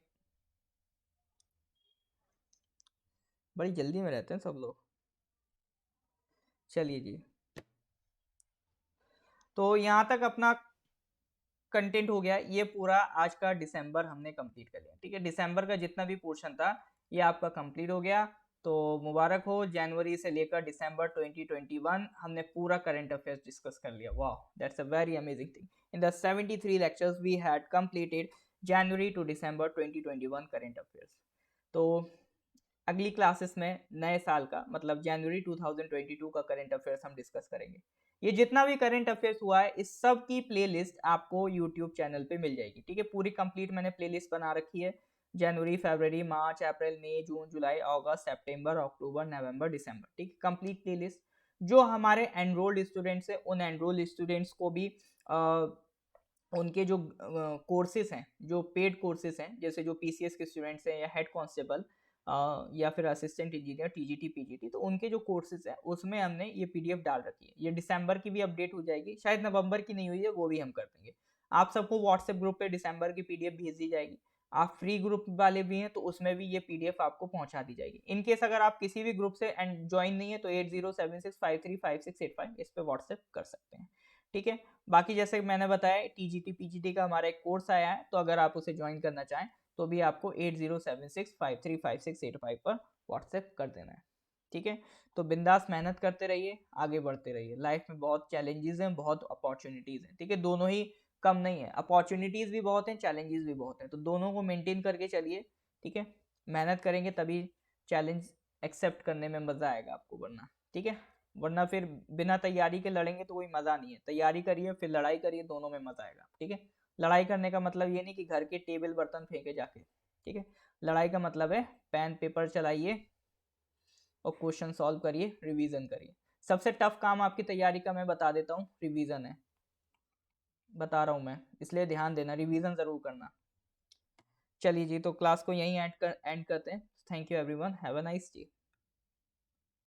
बड़ी जल्दी में रहते हैं सब लोग। चलिए जी, तो यहाँ तक अपना कंटेंट हो गया, ये पूरा आज का दिसंबर हमने कंप्लीट कर लिया। ठीक है, दिसंबर का जितना भी पोर्शन था ये आपका कंप्लीट हो गया, तो मुबारक हो। जनवरी से लेकर दिसंबर 2021 हमने पूरा करंट अफेयर्स डिस्कस कर लिया। वाह, that's a very amazing thing. In the 73 lectures we had completed January to December 2021 current affairs. तो अगली क्लासेस में नए साल का मतलब जनवरी 2022 का करंट अफेयर्स हम डिस्कस करेंगे। ये जितना भी करंट अफेयर्स हुआ है इस सब की प्लेलिस्ट आपको यूट्यूब चैनल पे मिल जाएगी। ठीक है, पूरी कंप्लीट मैंने प्लेलिस्ट बना रखी है, जनवरी, फरवरी, मार्च, अप्रैल, मई, जून, जुलाई, अगस्त, सितंबर, अक्टूबर, नवंबर, दिसंबर, ठीक, कंप्लीट प्लेलिस्ट। जो हमारे एनरोल्ड स्टूडेंट्स हैं उन एनरोल्ड स्टूडेंट्स को भी उनके जो कोर्सेज हैं, जो पेड कोर्सेज हैं, जैसे जो पीसीएस के स्टूडेंट्स हैं या हेड कांस्टेबल या फिर असिस्टेंट इंजीनियर टीजीटी पीजीटी, तो उनके जो कोर्सेज हैं उसमें हमने ये पीडीएफ डाल रखी है। ये दिसंबर की भी अपडेट हो जाएगी, शायद नवंबर की नहीं हुई है, वो भी हम कर देंगे। आप सबको व्हाट्सएप ग्रुप पे दिसंबर की पीडीएफ भेज दी जाएगी। आप फ्री ग्रुप वाले भी हैं तो उसमें भी ये पीडीएफ आपको पहुंचा दी जाएगी। इन केस अगर आप किसी भी ग्रुप से ज्वाइन नहीं है तो 8076535685 इस पे व्हाट्सएप कर सकते हैं, ठीक है। बाकी जैसे मैंने बताया टीजीटी पीजीटी का हमारा एक कोर्स आया है, तो अगर आप उसे ज्वाइन करना चाहें तो भी आपको 8076535685 पर व्हाट्सएप कर देना है, ठीक है। तो बिंदास मेहनत करते रहिए, आगे बढ़ते रहिए। लाइफ में बहुत चैलेंजेस हैं, बहुत अपॉर्चुनिटीज हैं, ठीक है। दोनों ही कम नहीं है, अपॉर्चुनिटीज भी बहुत हैं, चैलेंजेस भी बहुत हैं, तो दोनों को मेंटेन करके चलिए, ठीक है। मेहनत करेंगे तभी चैलेंज एक्सेप्ट करने में मजा आएगा आपको, वरना ठीक है, वरना फिर बिना तैयारी के लड़ेंगे तो कोई मजा नहीं है। तैयारी करिए फिर लड़ाई करिए, दोनों में मजा आएगा, ठीक है। लड़ाई करने का मतलब ये नहीं कि घर के टेबल बर्तन फेंके जाके, ठीक है। लड़ाई का मतलब है पेन पेपर चलाइए और क्वेश्चन सॉल्व करिए, रिवीजन करिए। सबसे टफ काम आपकी तैयारी का मैं बता देता हूँ, रिवीजन है, बता रहा हूँ मैं, इसलिए ध्यान देना, रिवीजन जरूर करना। चलिए जी, तो क्लास को यहीं एंड करते हैं। Thank you everyone, have a nice day.